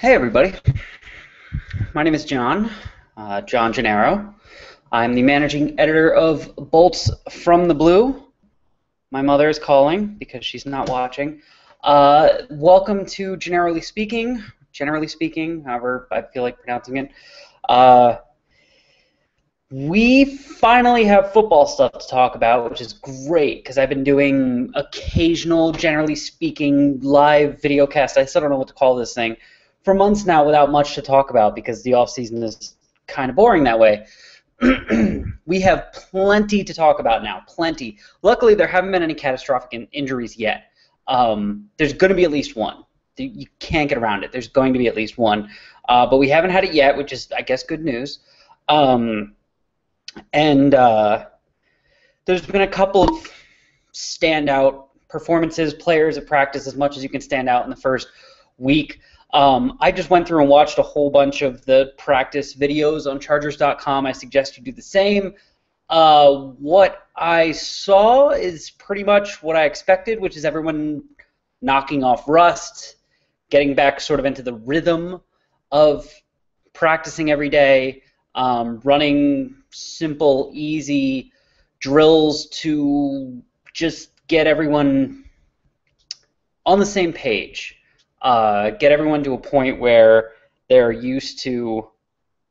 Hey everybody, my name is John Gennaro. I'm the managing editor of Bolts from the Blue. My mother is calling because she's not watching. Welcome to Generally Speaking, however I feel like pronouncing it. Uh, we finally have football stuff to talk about, which is great because I've been doing occasional, generally speaking, live video cast. I still don't know what to call this thing for months now without much to talk about because the off season is kind of boring that way. We have plenty to talk about now, plenty. Luckily, there haven't been any catastrophic injuries yet. There's going to be at least one. You can't get around it. There's going to be at least one, but we haven't had it yet, which is, I guess, good news. And there's been a couple of standout performances, players at practice as much as you can stand out in the first week. I just went through and watched a whole bunch of the practice videos on Chargers.com. I suggest you do the same. What I saw is pretty much what I expected, which is everyone knocking off rust, getting back sort of into the rhythm of practicing every day, running simple, easy drills to just get everyone on the same page. Get everyone to a point where they're used to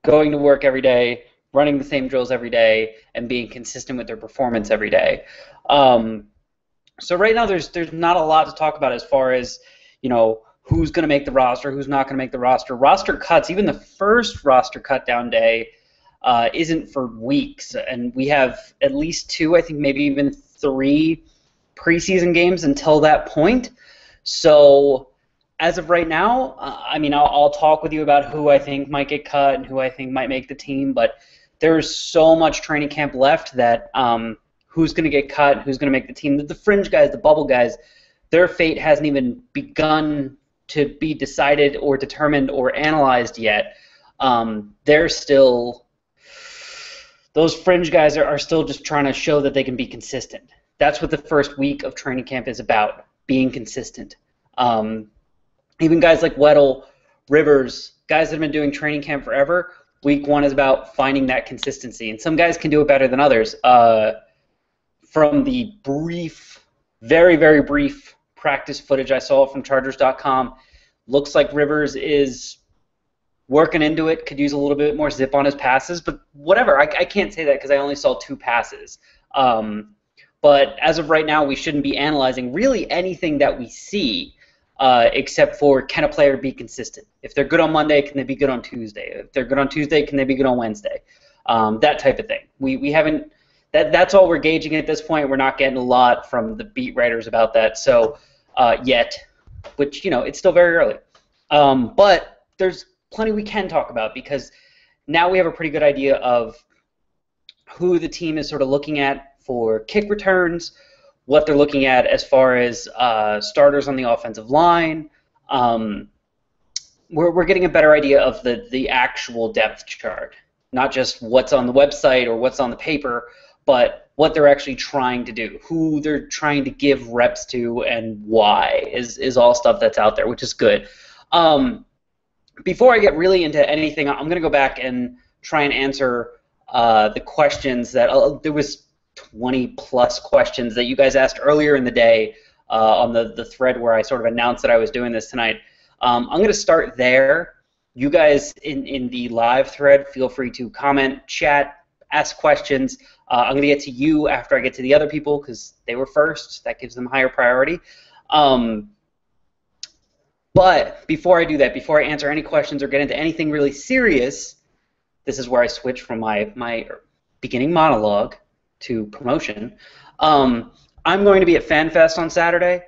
going to work every day, running the same drills every day, and being consistent with their performance every day. So right now there's not a lot to talk about as far as, who's going to make the roster, who's not going to make the roster. Roster cuts, even the first roster cut down day isn't for weeks, and we have at least 2, I think maybe even 3 preseason games until that point. So as of right now, I'll talk with you about who I think might get cut and who I think might make the team, but there's so much training camp left that who's going to get cut, who's going to make the team, the fringe guys, the bubble guys, their fate hasn't even begun to be decided or determined or analyzed yet. Those fringe guys are still just trying to show that they can be consistent. That's what the first week of training camp is about, being consistent. Even guys like Weddle, Rivers, guys that have been doing training camp forever, week 1 is about finding that consistency. And some guys can do it better than others. From the brief, very, very brief practice footage I saw from Chargers.com, looks like Rivers is working into it, could use a little bit more zip on his passes, but whatever. I can't say that because I only saw 2 passes. But as of right now, we shouldn't be analyzing really anything that we see except for, can a player be consistent? If they're good on Monday, can they be good on Tuesday? If they're good on Tuesday, can they be good on Wednesday? That type of thing. We haven't. That's all we're gauging at this point. We're not getting a lot from the beat writers about that. So yet, which it's still very early. But there's plenty we can talk about because now we have a pretty good idea of who the team is sort of looking at for kick returns, what they're looking at as far as starters on the offensive line. We're getting a better idea of the actual depth chart, not just what's on the website or what's on the paper, but what they're actually trying to do, who they're trying to give reps to, and why is all stuff that's out there, which is good. Before I get really into anything, I'm going to go back and try and answer the questions that there was 20-plus questions that you guys asked earlier in the day on the thread where I sort of announced that I was doing this tonight. I'm going to start there. You guys in the live thread, feel free to comment, chat, ask questions. I'm going to get to you after I get to the other people because they were first. That gives them higher priority. But before I do that, before I answer any questions or get into anything really serious, this is where I switch from my beginning monologue to promotion. I'm going to be at FanFest on Saturday.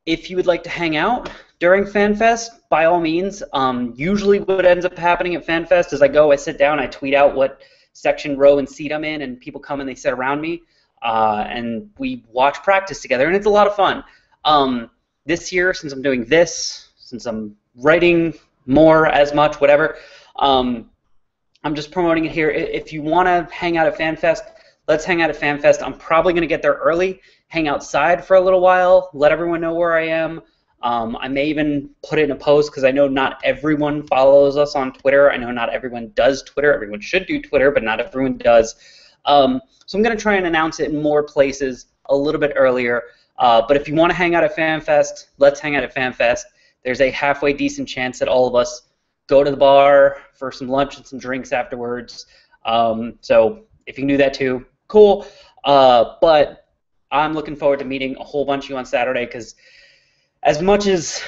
If you would like to hang out during FanFest, by all means. Usually what ends up happening at FanFest is I sit down, I tweet out what section, row, and seat I'm in, and people come and they sit around me, and we watch practice together, and it's a lot of fun. This year, since I'm doing this, since I'm writing more, as much, whatever, I'm just promoting it here. If you want to hang out at FanFest, let's hang out at FanFest. I'm probably going to get there early, hang outside for a little while, let everyone know where I am. I may even put it in a post because I know not everyone follows us on Twitter. I know not everyone does Twitter. Everyone should do Twitter, but not everyone does. So I'm going to try and announce it in more places a little bit earlier. But if you want to hang out at FanFest, let's hang out at FanFest. There's a halfway decent chance that all of us go to the bar for some lunch and some drinks afterwards. So if you can do that too, cool. But I'm looking forward to meeting a whole bunch of you on Saturday because as much as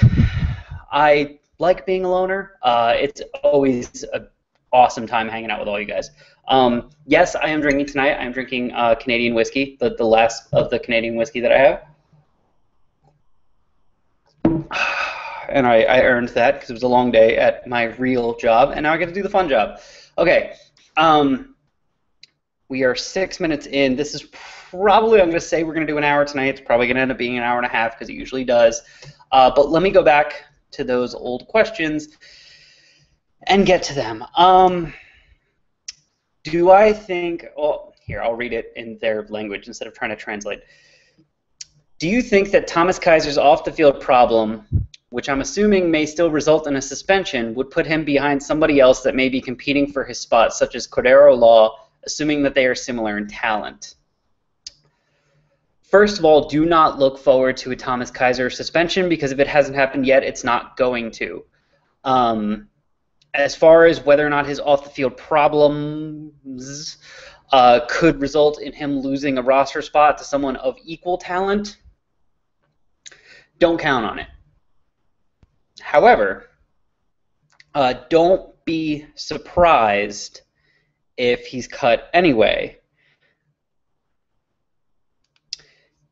I like being a loner, it's always an awesome time hanging out with all you guys. Yes, I am drinking tonight. I'm drinking Canadian whiskey, the last of the Canadian whiskey that I have. And I earned that because it was a long day at my real job, and now I get to do the fun job. Okay, we are 6 minutes in. This is probably, I'm going to say we're going to do an hour tonight. It's probably going to end up being an hour and a half because it usually does. But let me go back to those old questions and get to them. Do I think, well, here, I'll read it in their language instead of trying to translate. Do you think that Thomas Kaiser's off-the-field problem, which I'm assuming may still result in a suspension, would put him behind somebody else that may be competing for his spot, such as Gennaroly, assuming that they are similar in talent? First of all, do not look forward to a Thomas Kaiser suspension because if it hasn't happened yet, it's not going to. As far as whether or not his off-the-field problems could result in him losing a roster spot to someone of equal talent, don't count on it. However, don't be surprised if he's cut anyway,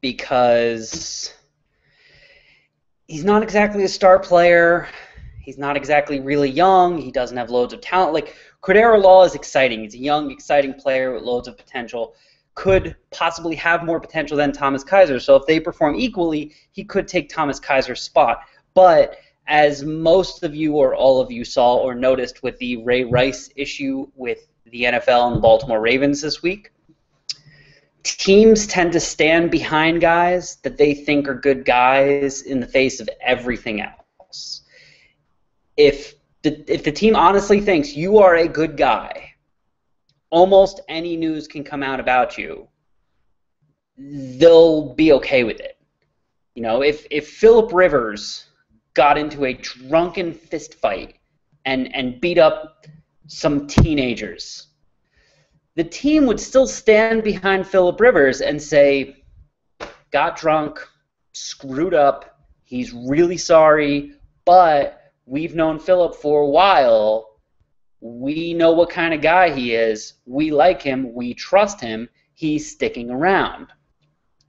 because he's not exactly a star player. He's not exactly really young. He doesn't have loads of talent. Like, Gennaroly is exciting. He's a young, exciting player with loads of potential. Could possibly have more potential than Thomas Kaiser. So if they perform equally, he could take Thomas Kaiser's spot. But as most of you or all of you saw or noticed with the Ray Rice issue with the NFL and the Baltimore Ravens this week, teams tend to stand behind guys that they think are good guys in the face of everything else. If the team honestly thinks you are a good guy, almost any news can come out about you. They'll be okay with it. You know, if Phillip Rivers got into a drunken fist fight and beat up some teenagers, the team would still stand behind Phillip Rivers and say, got drunk, screwed up, he's really sorry, but we've known Phillip for a while. We know what kind of guy he is. We like him. We trust him. He's sticking around.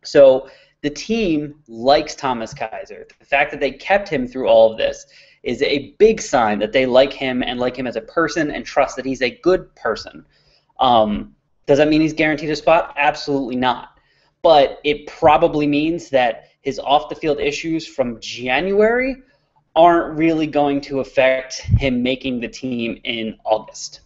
So the team likes Thomas Kaiser. The fact that they kept him through all of this is a big sign that they like him and like him as a person and trust that he's a good person. Does that mean he's guaranteed a spot? Absolutely not. But it probably means that his off-the-field issues from January aren't really going to affect him making the team in August.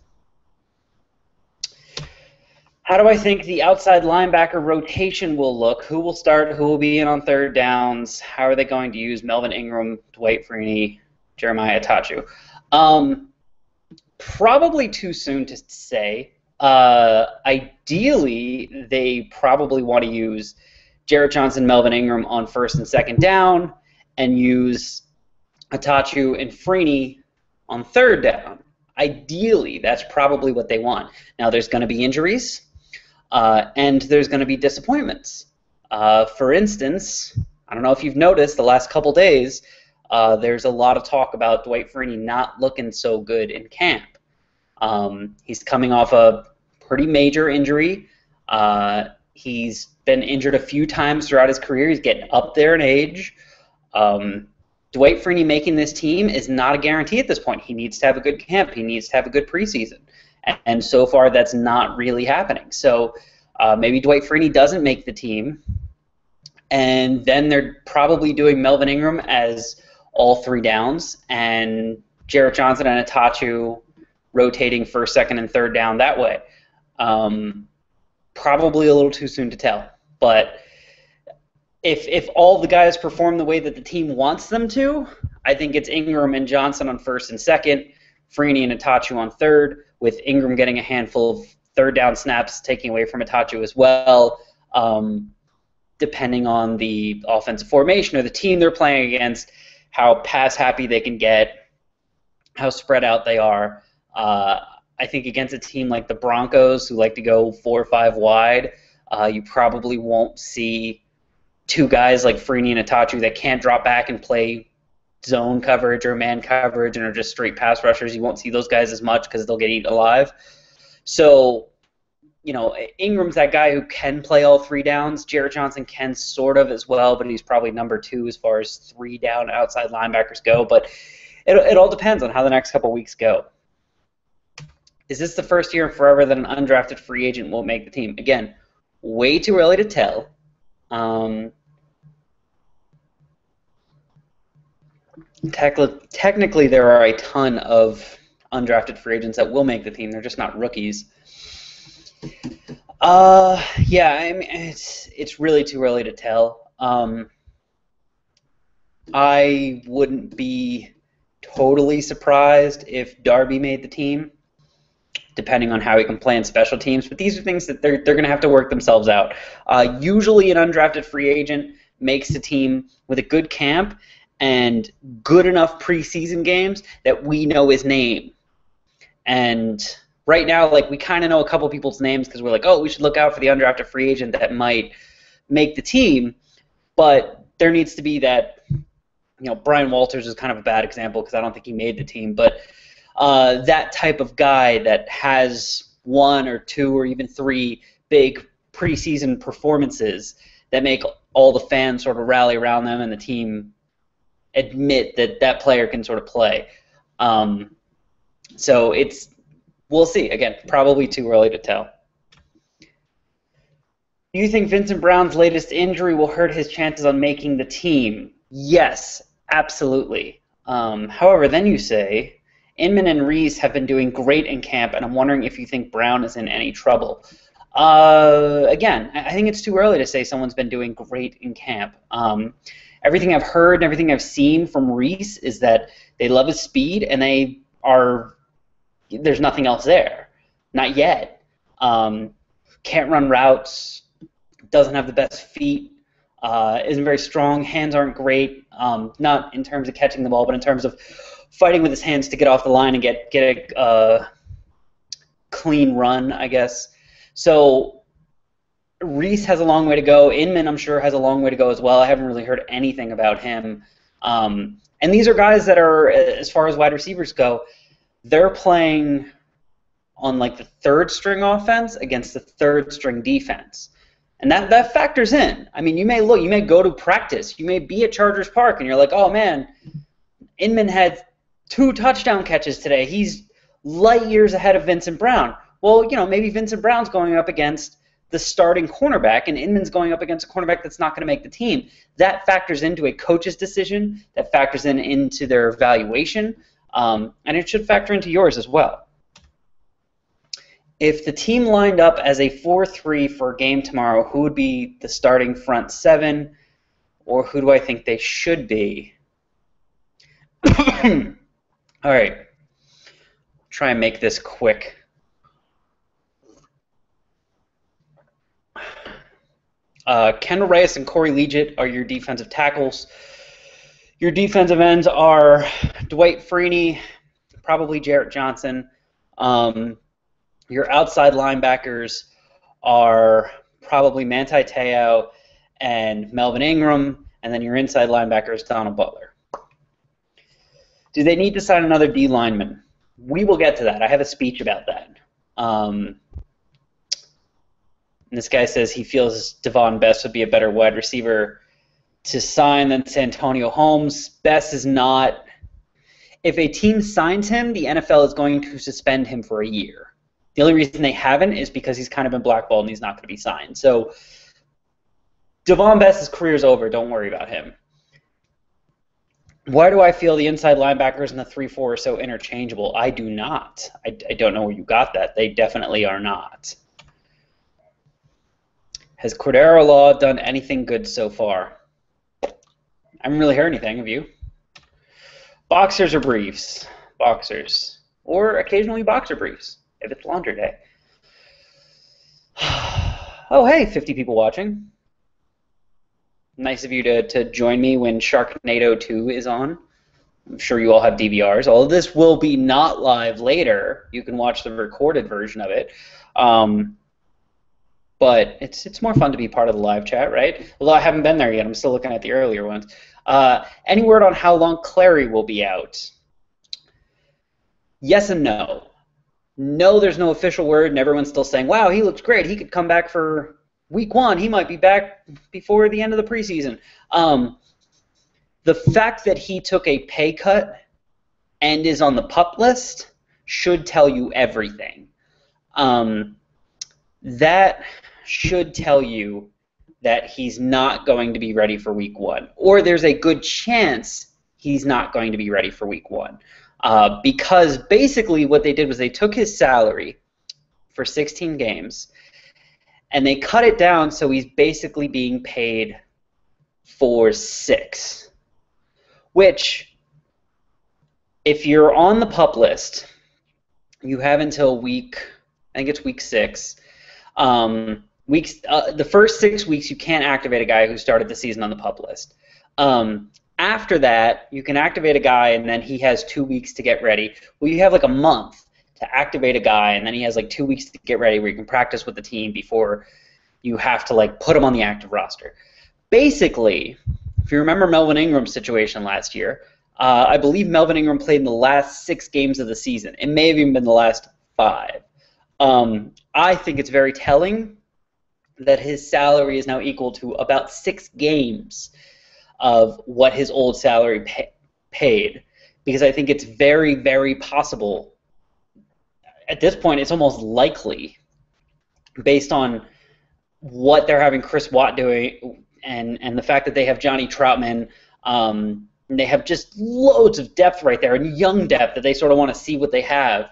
How do I think the outside linebacker rotation will look? Who will start? Who will be in on third downs? How are they going to use Melvin Ingram, Dwight Freeney, Jeremiah Attachu? Probably too soon to say. Ideally, they probably want to use Jarrett Johnson, Melvin Ingram on first and second down and use Attachu and Freeney on third down. Ideally, that's probably what they want. Now, there's going to be injuries, and there's going to be disappointments. For instance, I don't know if you've noticed the last couple days, there's a lot of talk about Dwight Freeney not looking so good in camp. He's coming off a pretty major injury. He's been injured a few times throughout his career. He's getting up there in age. Dwight Freeney making this team is not a guarantee at this point. He needs to have a good camp. He needs to have a good preseason. And so far, that's not really happening. So maybe Dwight Freeney doesn't make the team, and then they're probably doing Melvin Ingram as all three downs, and Jarrett Johnson and Attachu rotating first, second, and third down that way. Probably a little too soon to tell. But if all the guys perform the way that the team wants them to, I think it's Ingram and Johnson on first and second, Freeney and Itachu on third, with Ingram getting a handful of third down snaps taking away from Itachu as well, depending on the offensive formation or the team they're playing against, how pass happy they can get, how spread out they are. I think against a team like the Broncos, who like to go 4 or 5 wide, you probably won't see two guys like Freeney and Itachu that can't drop back and play zone coverage or man coverage and are just straight pass rushers. You won't see those guys as much because they'll get eaten alive. So, Ingram's that guy who can play all 3 downs. Jarrett Johnson can sort of as well, but he's probably number 2 as far as 3 down outside linebackers go. But it all depends on how the next couple weeks go. Is this the first year in forever that an undrafted free agent won't make the team? Again, way too early to tell. Technically, there are a ton of undrafted free agents that will make the team. They're just not rookies. Yeah, I mean, it's really too early to tell. I wouldn't be totally surprised if Darby made the team, depending on how he can play in special teams. But these are things that they're going to have to work themselves out. Usually an undrafted free agent makes the team with a good camp and good enough preseason games that we know his name. And right now, we kind of know a couple people's names because we're like, oh, we should look out for the undrafted free agent that might make the team. But there needs to be that, Brian Walters is kind of a bad example because I don't think he made the team. But that type of guy that has 1 or 2 or even 3 big preseason performances that make all the fans sort of rally around them and the team admit that that player can sort of play. So we'll see. Again, probably too early to tell. Do you think Vincent Brown's latest injury will hurt his chances on making the team? Yes, absolutely. However, then you say, Inman and Reese have been doing great in camp, and I'm wondering if you think Brown is in any trouble. Again, I think it's too early to say someone's been doing great in camp. Everything I've heard and everything I've seen from Reese is that they love his speed, and there's nothing else there. Not yet. Can't run routes, doesn't have the best feet, isn't very strong, hands aren't great, not in terms of catching the ball, but in terms of fighting with his hands to get off the line and get a clean run, I guess. So Reese has a long way to go. Inman, I'm sure, has a long way to go as well. I haven't really heard anything about him. And these are guys that are, as far as wide receivers go, they're playing on the 3rd string offense against the 3rd string defense. And that factors in. I mean, you may go to practice. You may be at Chargers Park and you're like, oh man, Inman had 2 touchdown catches today. He's light years ahead of Vincent Brown. Well, maybe Vincent Brown's going up against the starting cornerback and Inman's going up against a cornerback that's not going to make the team. That factors into a coach's decision. That factors into their evaluation. And it should factor into yours as well. If the team lined up as a 4-3 for a game tomorrow, who would be the starting front 7, or who do I think they should be? All right. Try and make this quick. Kendall Reyes and Corey Liuget are your defensive tackles. Your defensive ends are Dwight Freeney, probably Jarrett Johnson. Your outside linebackers are probably Manti Te'o and Melvin Ingram, and then your inside linebacker is Donald Butler. Do they need to sign another D lineman? We will get to that. I have a speech about that. And this guy says he feels Devon Best would be a better wide receiver to sign than Santonio Holmes. Best is not. If a team signs him, the NFL is going to suspend him for a year. The only reason they haven't is because he's kind of been blackballed and he's not going to be signed. So Devon Best's career's over. Don't worry about him. Why do I feel the inside linebackers and the 3-4 are so interchangeable? I do not. I don't know where you got that. They definitely are not. Has Cordero Law done anything good so far? I haven't really heard anything. Have you? Boxers or briefs? Boxers. Or occasionally boxer briefs, if it's laundry day. Oh, hey, 50 people watching. Nice of you to join me when Sharknado 2 is on. I'm sure you all have DVRs. All of this will be not live later. You can watch the recorded version of it. But it's more fun to be part of the live chat, right? Although I haven't been there yet. I'm still looking at the earlier ones. Any word on how long Clary will be out? Yes and no. No, there's no official word, and everyone's still saying, wow, he looks great. He could come back for week 1. He might be back before the end of the preseason. The fact that he took a pay cut and is on the PUP list should tell you everything. That should tell you that he's not going to be ready for week 1. Or there's a good chance he's not going to be ready for week 1. Because basically what they did was they took his salary for 16 games and they cut it down so he's basically being paid for 6. Which, if you're on the PUP list, you have until week, I think it's week 6. The first 6 weeks you can't activate a guy who started the season on the PUP list. After that, you can activate a guy, and then he has 2 weeks to get ready. Well, you have like a month to activate a guy, and then he has like 2 weeks to get ready where you can practice with the team before you have to like put him on the active roster. Basically, if you remember Melvin Ingram's situation last year, I believe Melvin Ingram played in the last 6 games of the season. It may have even been the last 5. I think it's very telling that his salary is now equal to about 6 games of what his old salary paid, because I think it's very, very possible. At this point, it's almost likely, based on what they're having Chris Watt doing and the fact that they have Johnny Troutman, and they have just loads of depth right there, and young depth that they sort of want to see what they have.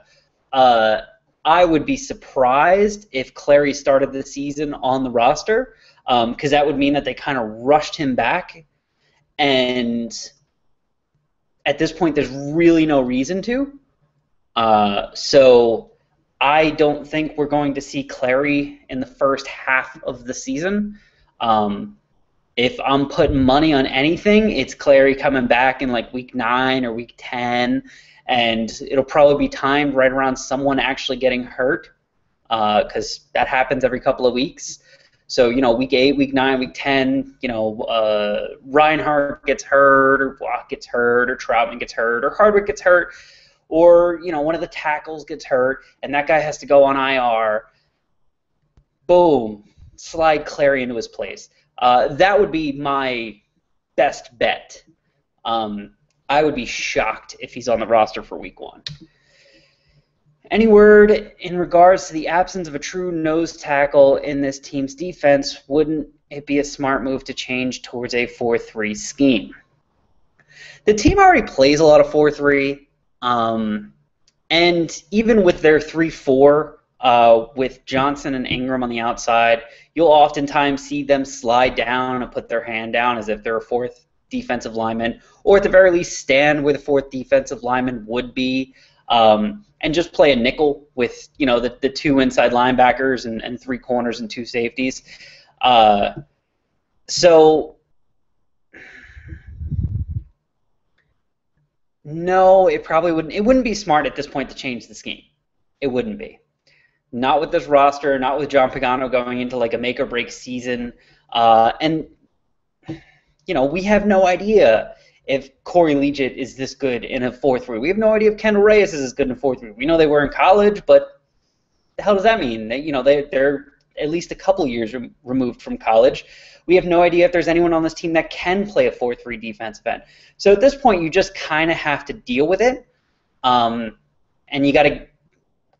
I would be surprised if Clary started the season on the roster, because that would mean that they kind of rushed him back. And at this point, there's really no reason to. So I don't think we're going to see Clary in the first half of the season. If I'm putting money on anything, it's Clary coming back in like week 9 or week 10, and it'll probably be timed right around someone actually getting hurt, because that happens every couple of weeks. So, week 8, week 9, week 10, Reinhardt gets hurt, or Block gets hurt, or Troutman gets hurt, or Hardwick gets hurt, or, one of the tackles gets hurt, and that guy has to go on IR. Boom. Slide Clary into his place. That would be my best bet. I would be shocked if he's on the roster for week 1. Any word in regards to the absence of a true nose tackle in this team's defense? Wouldn't it be a smart move to change towards a 4-3 scheme? The team already plays a lot of 4-3, and even with their 3-4, with Johnson and Ingram on the outside, you'll oftentimes see them slide down and put their hand down as if they're a 4th defensive lineman, or at the very least stand where the 4th defensive lineman would be. And just play a nickel with, the 2 inside linebackers and 3 corners and 2 safeties. So, no, it probably wouldn't. It wouldn't be smart at this point to change the scheme. It wouldn't be. Not with this roster, not with John Pagano going into like a make-or-break season. And, we have no idea if Corey Liuget is this good in a 4-3. We have no idea if Kendall Reyes is as good in a 4-3. We know they were in college, but the hell does that mean? They're at least a couple years removed from college. We have no idea if there's anyone on this team that can play a 4-3 defensive end. So at this point, you just kind of have to deal with it, and you got to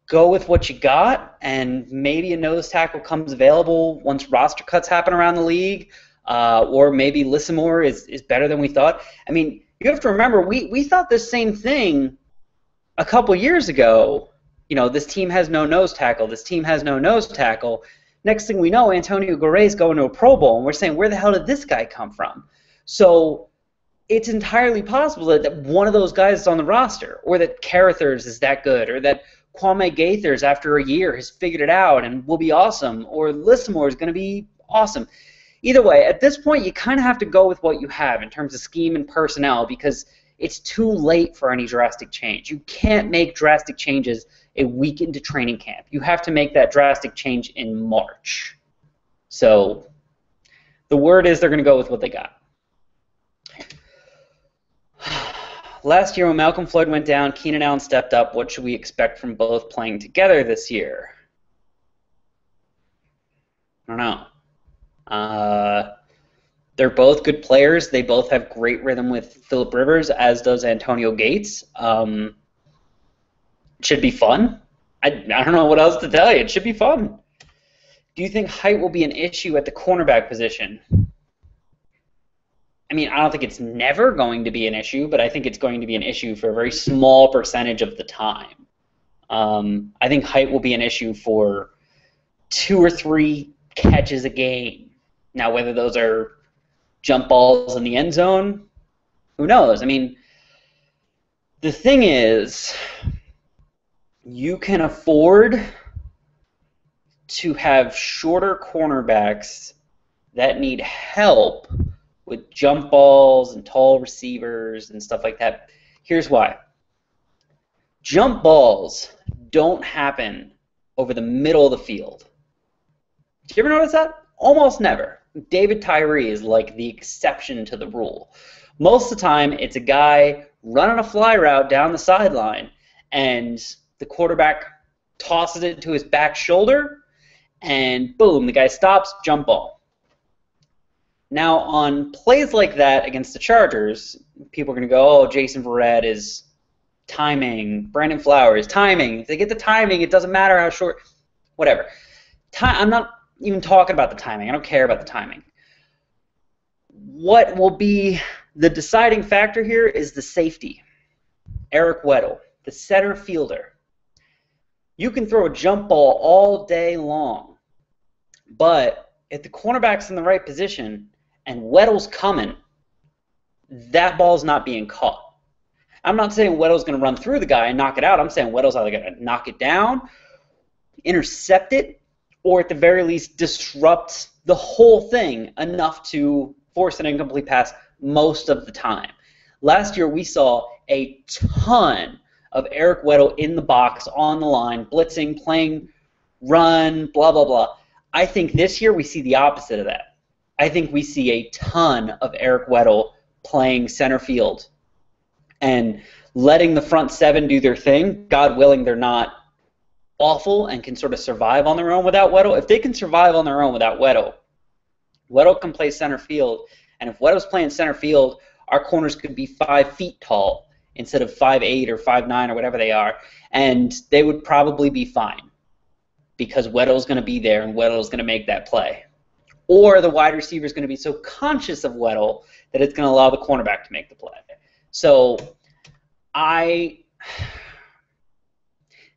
go with what you got, and maybe a nose tackle comes available once roster cuts happen around the league. Or maybe Lissimore is better than we thought. I mean, you have to remember, we thought the same thing a couple years ago. This team has no nose tackle. This team has no nose tackle. Next thing we know, Antonio Gare's going to a Pro Bowl, and we're saying, where the hell did this guy come from? So it's entirely possible that one of those guys is on the roster, or that Carruthers is that good, or that Kwame Gaithers, after a year, has figured it out and will be awesome, or Lissamore is going to be awesome. Either way, at this point, you kind of have to go with what you have in terms of scheme and personnel, because it's too late for any drastic change. You can't make drastic changes a week into training camp. You have to make that drastic change in March. So the word is they're going to go with what they got. Last year when Malcolm Floyd went down, Keenan Allen stepped up. What should we expect from both playing together this year? I don't know. They're both good players. They both have great rhythm with Phillip Rivers, as does Antonio Gates. It should be fun. I don't know what else to tell you. It should be fun. Do you think height will be an issue at the cornerback position? I mean, I don't think it's never going to be an issue, but I think it's going to be an issue for a very small percentage of the time. I think height will be an issue for 2 or 3 catches a game. Now, whether those are jump balls in the end zone, who knows? I mean, the thing is, you can afford to have shorter cornerbacks that need help with jump balls and tall receivers and stuff like that. Here's why. Jump balls don't happen over the middle of the field. Did you ever notice that? Almost never. David Tyree is like the exception to the rule. Most of the time, it's a guy running a fly route down the sideline, and the quarterback tosses it to his back shoulder, and boom, the guy stops, jump ball. Now, on plays like that against the Chargers, people are going to go, oh, Jason Verrett is timing, Brandon Flowers, timing. If they get the timing, it doesn't matter how short, whatever. I'm not even talking about the timing. I don't care about the timing. What will be the deciding factor here is the safety. Eric Weddle, the center fielder. You can throw a jump ball all day long, but if the cornerback's in the right position and Weddle's coming, that ball's not being caught. I'm not saying Weddle's going to run through the guy and knock it out. I'm saying Weddle's either going to knock it down, intercept it, or at the very least disrupt the whole thing enough to force an incomplete pass most of the time. Last year we saw a ton of Eric Weddle in the box, on the line, blitzing, playing, run, blah, blah, blah. I think this year we see the opposite of that. I think we see a ton of Eric Weddle playing center field and letting the front 7 do their thing. God willing, they're not awful and can sort of survive on their own without Weddle. If they can survive on their own without Weddle, Weddle can play center field, and if Weddle's playing center field, our corners could be 5 feet tall instead of 5'8" or 5'9" or whatever they are, and they would probably be fine because Weddle's going to be there and Weddle's going to make that play. Or the wide receiver is going to be so conscious of Weddle that it's going to allow the cornerback to make the play. So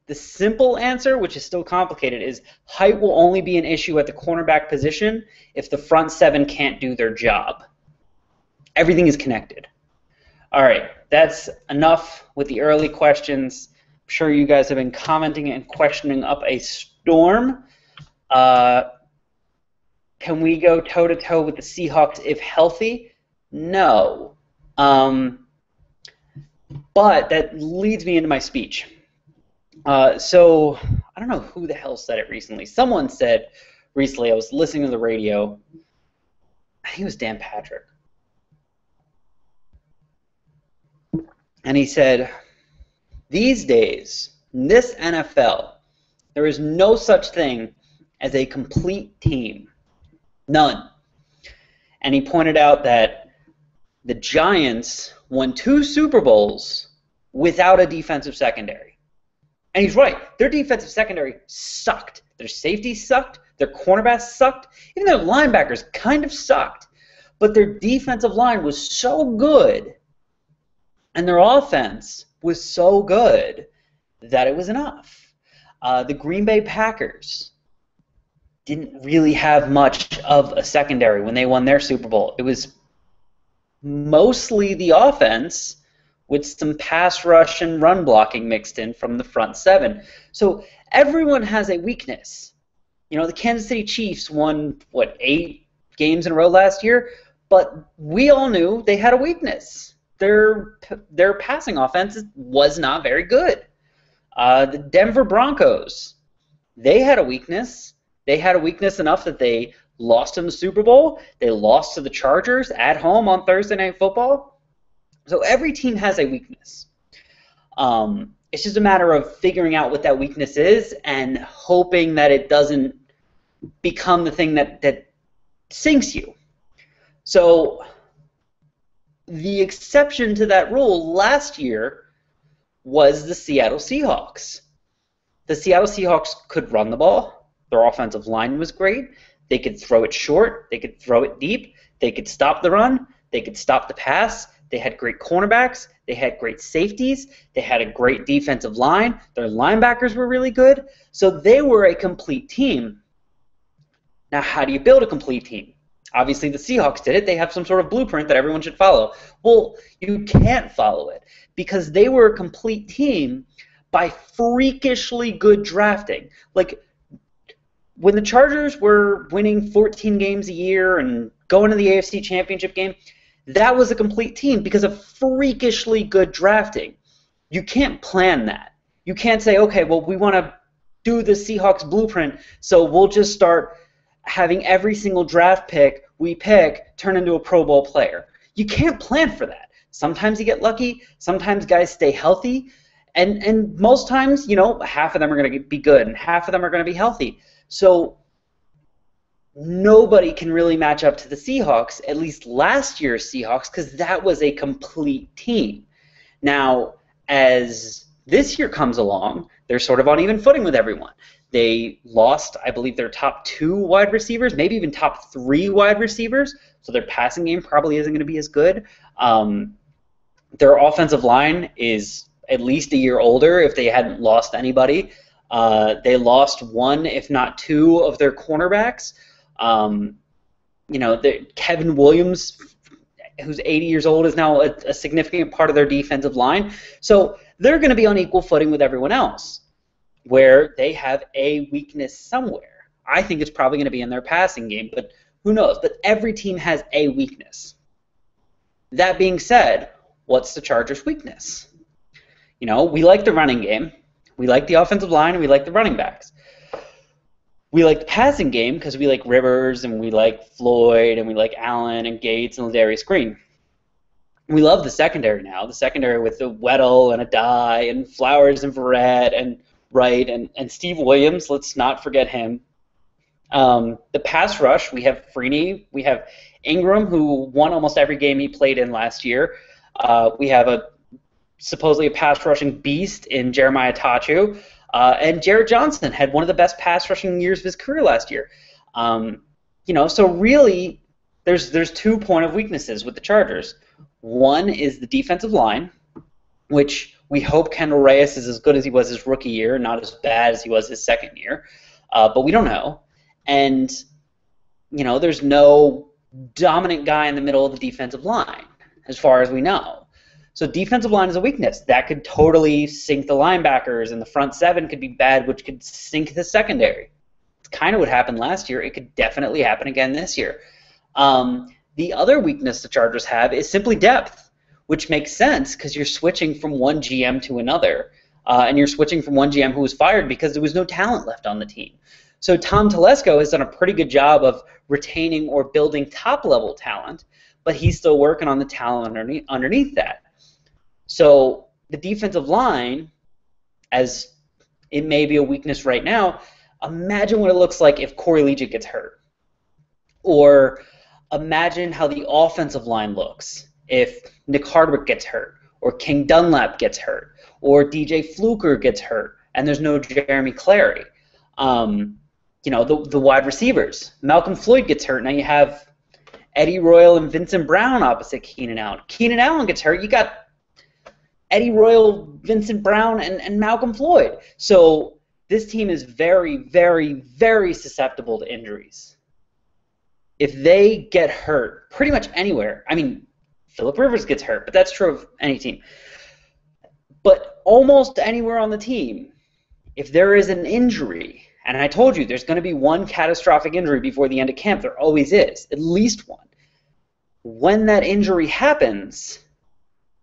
the simple answer, which is still complicated, is height will only be an issue at the cornerback position if the front 7 can't do their job. Everything is connected. All right, that's enough with the early questions. I'm sure you guys have been commenting and questioning up a storm. Can we go toe-to-toe with the Seahawks if healthy? No. But that leads me into my speech. So I don't know who the hell said it recently. Someone said recently, I was listening to the radio, I think it was Dan Patrick. And he said, these days, in this NFL, there is no such thing as a complete team. None. And he pointed out that the Giants won 2 Super Bowls without a defensive secondary. And he's right. Their defensive secondary sucked. Their safety sucked. Their cornerbacks sucked. Even their linebackers kind of sucked. But their defensive line was so good, and their offense was so good that it was enough. The Green Bay Packers, didn't really have much of a secondary when they won their Super Bowl. It was mostly the offense with some pass rush and run blocking mixed in from the front seven. So everyone has a weakness. You know, the Kansas City Chiefs won, 8 games in a row last year? But we all knew they had a weakness. Their passing offense was not very good. The Denver Broncos, they had a weakness. They had a weakness enough that they lost in the Super Bowl. They lost to the Chargers at home on Thursday Night Football. So every team has a weakness. It's just a matter of figuring out what that weakness is and hoping that it doesn't become the thing that sinks you. So the exception to that rule last year was the Seattle Seahawks. The Seattle Seahawks could run the ball. Their offensive line was great. They could throw it short. They could throw it deep. They could stop the run. They could stop the pass. They had great cornerbacks. They had great safeties. They had a great defensive line. Their linebackers were really good. So they were a complete team. Now, how do you build a complete team? Obviously, the Seahawks did it. They have some sort of blueprint that everyone should follow. Well, you can't follow it because they were a complete team by freakishly good drafting. Like, when the Chargers were winning 14 games a year and going to the AFC Championship game, that was a complete team because of freakishly good drafting. You can't plan that. You can't say, okay, well, we want to do the Seahawks blueprint, so we'll just start having every single draft pick we pick turn into a Pro Bowl player. You can't plan for that. Sometimes you get lucky. Sometimes guys stay healthy. And most times, you know, half of them are going to be good and half of them are going to be healthy. So nobody can really match up to the Seahawks, at least last year's Seahawks, because that was a complete team. Now, as this year comes along, they're sort of on even footing with everyone. They lost, I believe, their top 2 wide receivers, maybe even top 3 wide receivers, so their passing game probably isn't going to be as good. Their offensive line is at least a year older if they hadn't lost anybody. They lost 1, if not 2, of their cornerbacks. You know, Kevin Williams, who's 80 years old, is now a significant part of their defensive line. So they're going to be on equal footing with everyone else, where they have a weakness somewhere. I think it's probably going to be in their passing game, but who knows? But every team has a weakness. That being said, what's the Chargers' weakness? You know, we like the running game. We like the offensive line, and we like the running backs. We like the passing game because we like Rivers, and we like Floyd, and we like Allen, and Gates, and Ladarius Green. We love the secondary now. The secondary with the Weddle, and Adai, and Flowers, and Verrett, and Wright, and Steve Williams. Let's not forget him. The pass rush, we have Freeney. We have Ingram, who won almost every game he played in last year. We have supposedly a pass rushing beast in Jeremiah Tachu. And Jared Johnson had one of the best pass rushing years of his career last year. You know, so really, there's 2 point of weaknesses with the Chargers. One is the defensive line, which we hope Kendall Reyes is as good as he was his rookie year, not as bad as he was his second year. But we don't know. And, you know, there's no dominant guy in the middle of the defensive line, as far as we know. So defensive line is a weakness. That could totally sink the linebackers, and the front 7 could be bad, which could sink the secondary. It's kind of what happened last year. It could definitely happen again this year. The other weakness the Chargers have is simply depth, which makes sense because you're switching from one GM to another, and you're switching from one GM who was fired because there was no talent left on the team. So Tom Telesco has done a pretty good job of retaining or building top-level talent, but he's still working on the talent underneath that. So the defensive line, as it may be a weakness right now, imagine what it looks like if Corey Liuget gets hurt. Or imagine how the offensive line looks if Nick Hardwick gets hurt, or King Dunlap gets hurt, or DJ Fluker gets hurt, and there's no Jeremy Clary. You know, the wide receivers. Malcolm Floyd gets hurt. Now you have Eddie Royal and Vincent Brown opposite Keenan Allen. Keenan Allen gets hurt. You got Eddie Royal, Vincent Brown, and Malcolm Floyd. So this team is very, very, very susceptible to injuries. If they get hurt pretty much anywhere, I mean, Phillip Rivers gets hurt, but that's true of any team. But almost anywhere on the team, if there is an injury, and I told you there's going to be one catastrophic injury before the end of camp, there always is, at least one. When that injury happens,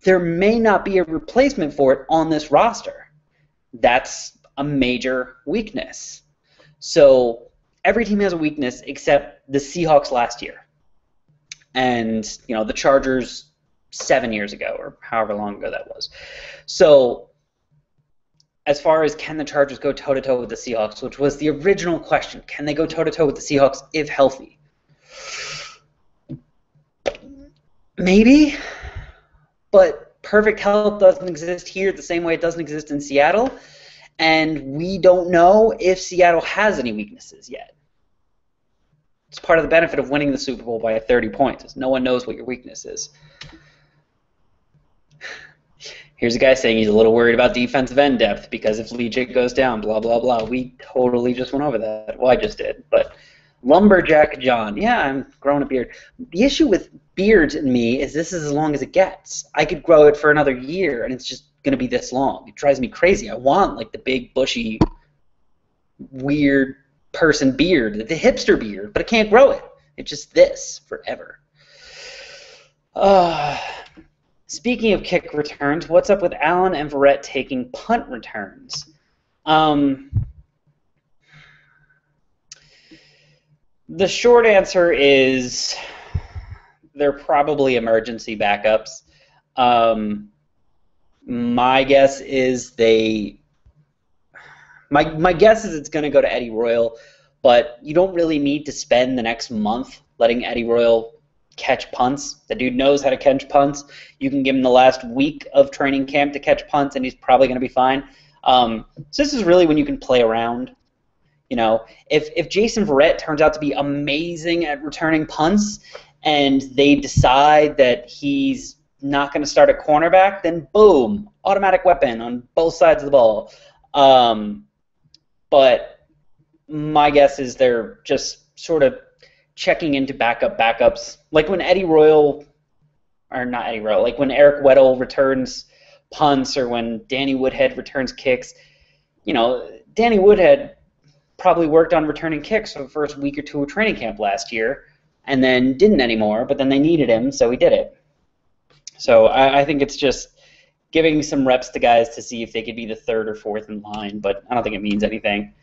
there may not be a replacement for it on this roster. That's a major weakness. So every team has a weakness except the Seahawks last year. And, the Chargers 7 years ago, or however long ago that was. So as far as can the Chargers go toe-to-toe with the Seahawks, which was the original question, can they go toe-to-toe with the Seahawks if healthy? Maybe, but perfect health doesn't exist here the same way it doesn't exist in Seattle, and we don't know if Seattle has any weaknesses yet. It's part of the benefit of winning the Super Bowl by 30 points, is no one knows what your weakness is. Here's a guy saying he's a little worried about defensive end depth because if Legic goes down, blah, blah, blah. We totally just went over that. Well, I just did. But Lumberjack John, yeah, I'm growing a beard. The issue with beards in me is this is as long as it gets. I could grow it for another year, and it's just going to be this long. It drives me crazy. I want, like, the big, bushy, weird person beard, the hipster beard, but I can't grow it. It's just this forever. Speaking of kick returns, what's up with Allen and Verrett taking punt returns? The short answer is they're probably emergency backups. My guess is my guess is it's going to go to Eddie Royal, but you don't really need to spend the next month letting Eddie Royal catch punts. The dude knows how to catch punts. You can give him the last week of training camp to catch punts, and he's probably going to be fine. So this is really when you can play around. If Jason Verrett turns out to be amazing at returning punts and they decide that he's not going to start at cornerback, then boom, automatic weapon on both sides of the ball. But my guess is they're just sort of checking into backups. Like when like when Eric Weddle returns punts or when Danny Woodhead returns kicks, Danny Woodhead probably worked on returning kicks for the first week or two of training camp last year and then didn't anymore, but then they needed him, so he did it. So I think it's just giving some reps to guys to see if they could be the third or fourth in line, but I don't think it means anything.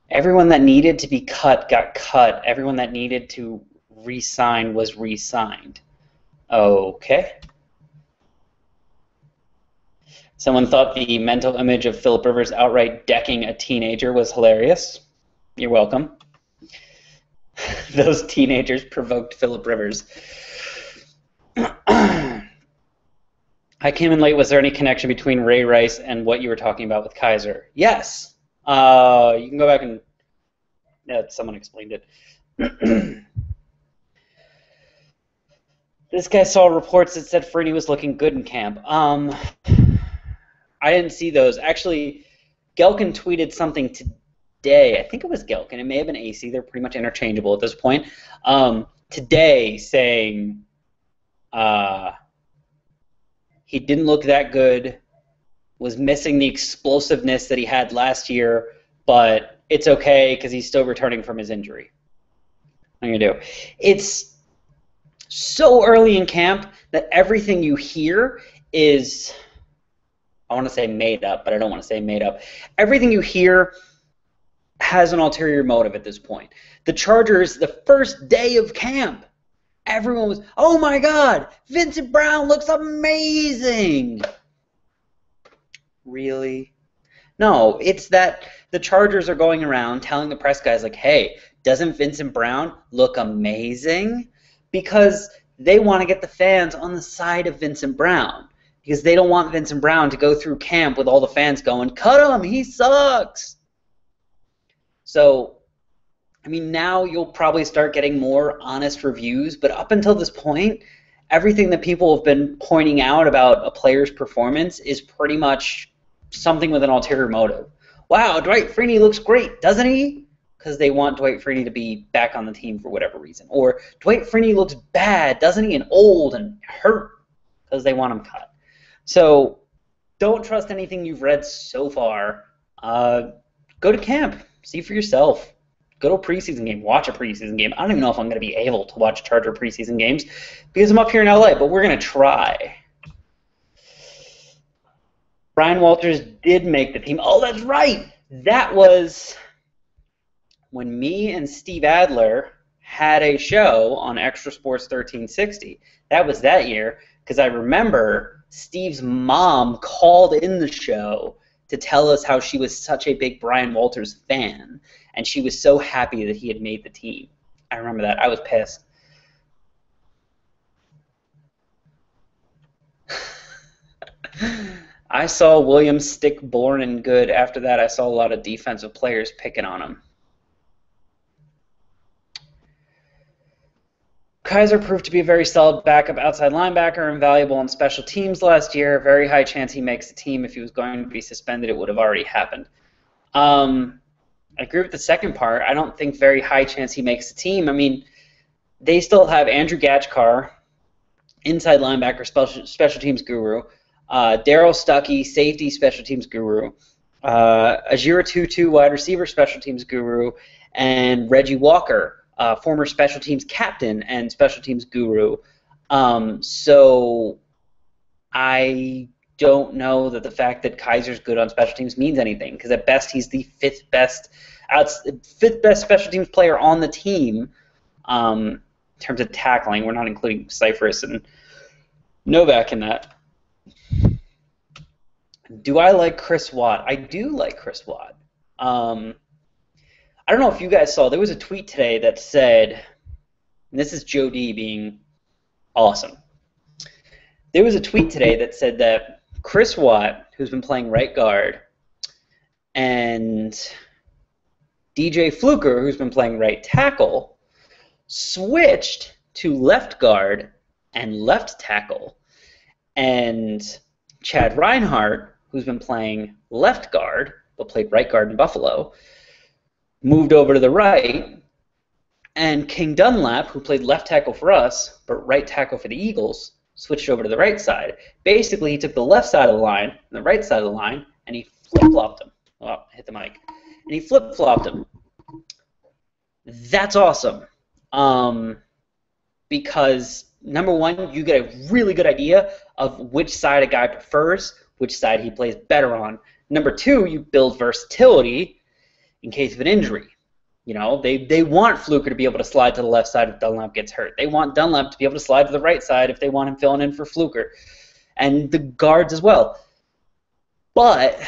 Everyone that needed to be cut got cut. Everyone that needed to re-sign was re-signed. Okay. Someone thought the mental image of Phillip Rivers outright decking a teenager was hilarious. You're welcome. Those teenagers provoked Phillip Rivers. I came in late. Was there any connection between Ray Rice and what you were talking about with Kaiser? Yes. You can go back and someone explained it. This guy saw reports that said Freeney was looking good in camp. I didn't see those. Actually, Gelkin tweeted something today. I think it was Gelkin. It may have been AC. They're pretty much interchangeable at this point. Today saying he didn't look that good, was missing the explosiveness that he had last year, but it's okay because he's still returning from his injury. What are you going to do? It's so early in camp that everything you hear is, I want to say made up, but I don't want to say made up. Everything you hear has an ulterior motive at this point. The Chargers, the first day of camp, everyone was, oh my God, Vincent Brown looks amazing. Really? No, it's that the Chargers are going around telling the press guys like, hey, doesn't Vincent Brown look amazing? Because they want to get the fans on the side of Vincent Brown. Because they don't want Vincent Brown to go through camp with all the fans going, cut him, he sucks. So, I mean, now you'll probably start getting more honest reviews, but up until this point, everything that people have been pointing out about a player's performance is pretty much something with an ulterior motive. Wow, Dwight Freeney looks great, doesn't he? Because they want Dwight Freeney to be back on the team for whatever reason. Or Dwight Freeney looks bad, doesn't he, and old and hurt, because they want him cut. So don't trust anything you've read so far. Go to camp. See for yourself. Go to a preseason game. Watch a preseason game. I don't even know if I'm going to be able to watch Charger preseason games because I'm up here in LA, but we're going to try. Brian Walters did make the team. Oh, that's right. That was when me and Steve Adler had a show on Extra Sports 1360. That was that year because I remember Steve's mom called in the show to tell us how she was such a big Brian Walters fan, and she was so happy that he had made the team. I remember that. I was pissed. I saw Williams stick born and good. After that, I saw a lot of defensive players picking on him. Kaiser proved to be a very solid backup outside linebacker and valuable on special teams last year. Very high chance he makes the team. If he was going to be suspended, it would have already happened. I agree with the second part. I don't think very high chance he makes the team. I mean, they still have Andrew Gatchkar, inside linebacker, special teams guru, Daryl Stuckey, safety, special teams guru, Ajira Tutu, wide receiver, special teams guru, and Reggie Walker, former special teams captain and special teams guru. So I don't know that the fact that Kaiser's good on special teams means anything, because at best he's the fifth best special teams player on the team in terms of tackling. We're not including Cyphers and Novak in that. Do I like Chris Watt? I do like Chris Watt. I don't know if you guys saw, there was a tweet today that said, and this is Joe D being awesome. There was a tweet today that said that Chris Watt, who's been playing right guard, and DJ Fluker, who's been playing right tackle, switched to left guard and left tackle. And Chad Reinhardt, who's been playing left guard, but played right guard in Buffalo, moved over to the right, and King Dunlap, who played left tackle for us, but right tackle for the Eagles, switched over to the right side. Basically, he took the left side of the line and the right side of the line, and he flip-flopped them. Oh, I hit the mic. And he flip-flopped them. That's awesome. Because, number one, you get a really good idea of which side a guy prefers, which side he plays better on. Number two, you build versatility in case of an injury. You know, they want Fluker to be able to slide to the left side if Dunlap gets hurt. They want Dunlap to be able to slide to the right side if they want him filling in for Fluker. And the guards as well. But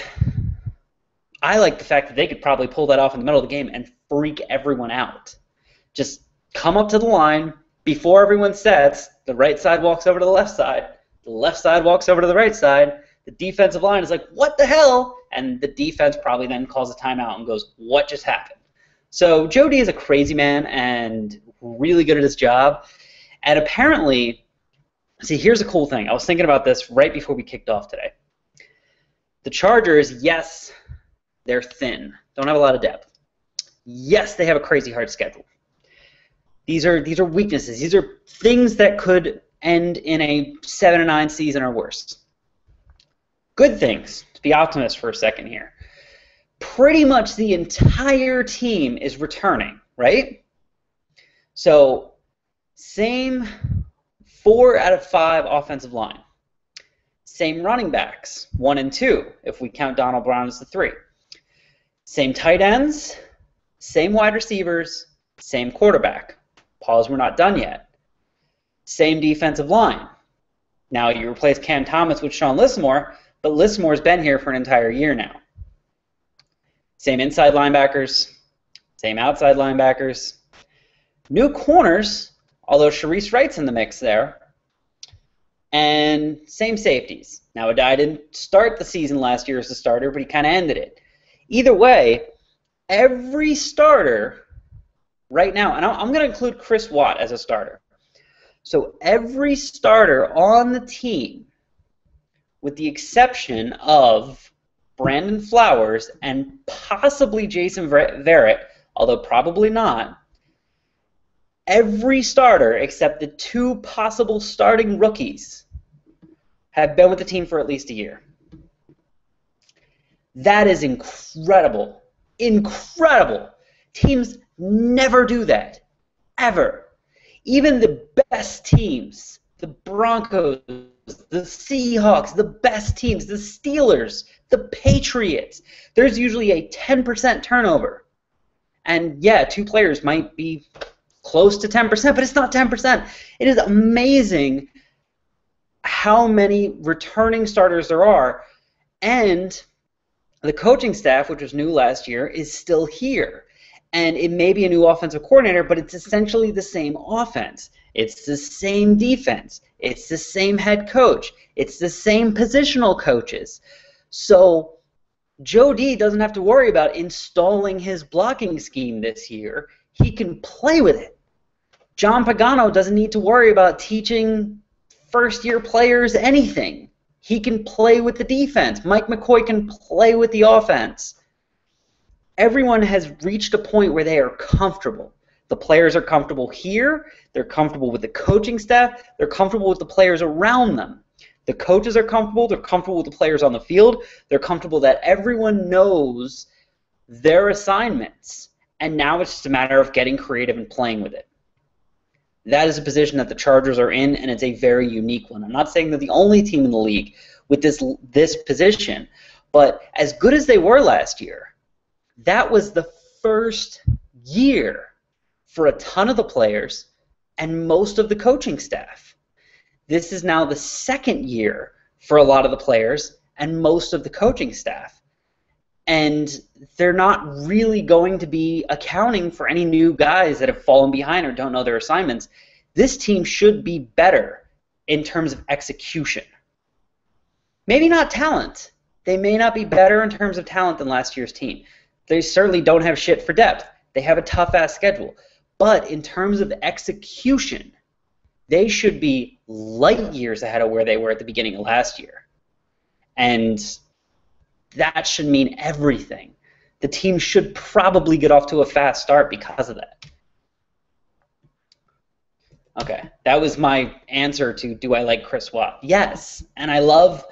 I like the fact that they could probably pull that off in the middle of the game and freak everyone out. Just come up to the line, before everyone sets, the right side walks over to the left side walks over to the right side, the defensive line is like, what the hell? And the defense probably then calls a timeout and goes, what just happened? So Joe D is a crazy man and really good at his job. And apparently, see, here's a cool thing. I was thinking about this right before we kicked off today. The Chargers, yes, they're thin. Don't have a lot of depth. Yes, they have a crazy hard schedule. These are weaknesses. These are things that could end in a 7-9 season or worse. Good things, to be optimist for a second here. Pretty much the entire team is returning, right? So, same 4 out of 5 offensive line. Same running backs, 1 and 2, if we count Donald Brown as the 3. Same tight ends, same wide receivers, same quarterback. Pause, we're not done yet. Same defensive line. Now, you replace Cam Thomas with Sean Lismore, but Lismore's been here for an entire year now. Same inside linebackers, same outside linebackers. New corners, although Sharice Wright's in the mix there. And same safeties. Now, Adai didn't start the season last year as a starter, but he kind of ended it. Either way, every starter right now, and I'm going to include Chris Watt as a starter. So every starter on the team, with the exception of Brandon Flowers and possibly Jason Verrett, although probably not, every starter except the 2 possible starting rookies have been with the team for at least a year. That is incredible. Incredible. Teams never do that. Ever. Even the best teams, the Broncos, the Seahawks, the best teams, the Steelers, the Patriots, there's usually a 10% turnover. And yeah, 2 players might be close to 10%, but it's not 10%. It is amazing how many returning starters there are. And the coaching staff, which was new last year, is still here. And it may be a new offensive coordinator, but it's essentially the same offense. It's the same defense. It's the same head coach. It's the same positional coaches. So Joe D doesn't have to worry about installing his blocking scheme this year. He can play with it. John Pagano doesn't need to worry about teaching first-year players anything. He can play with the defense. Mike McCoy can play with the offense. Everyone has reached a point where they are comfortable. The players are comfortable here. They're comfortable with the coaching staff. They're comfortable with the players around them. The coaches are comfortable. They're comfortable with the players on the field. They're comfortable that everyone knows their assignments. And now it's just a matter of getting creative and playing with it. That is a position that the Chargers are in, and it's a very unique one. I'm not saying they're the only team in the league with this position, but as good as they were last year, that was the first year for a ton of the players and most of the coaching staff. This is now the second year for a lot of the players and most of the coaching staff. And they're not really going to be accounting for any new guys that have fallen behind or don't know their assignments. This team should be better in terms of execution. Maybe not talent. They may not be better in terms of talent than last year's team. They certainly don't have shit for depth. They have a tough-ass schedule. But in terms of execution, they should be light years ahead of where they were at the beginning of last year. And that should mean everything. The team should probably get off to a fast start because of that. Okay, that was my answer to do I like Chris Watt? Yes, and I love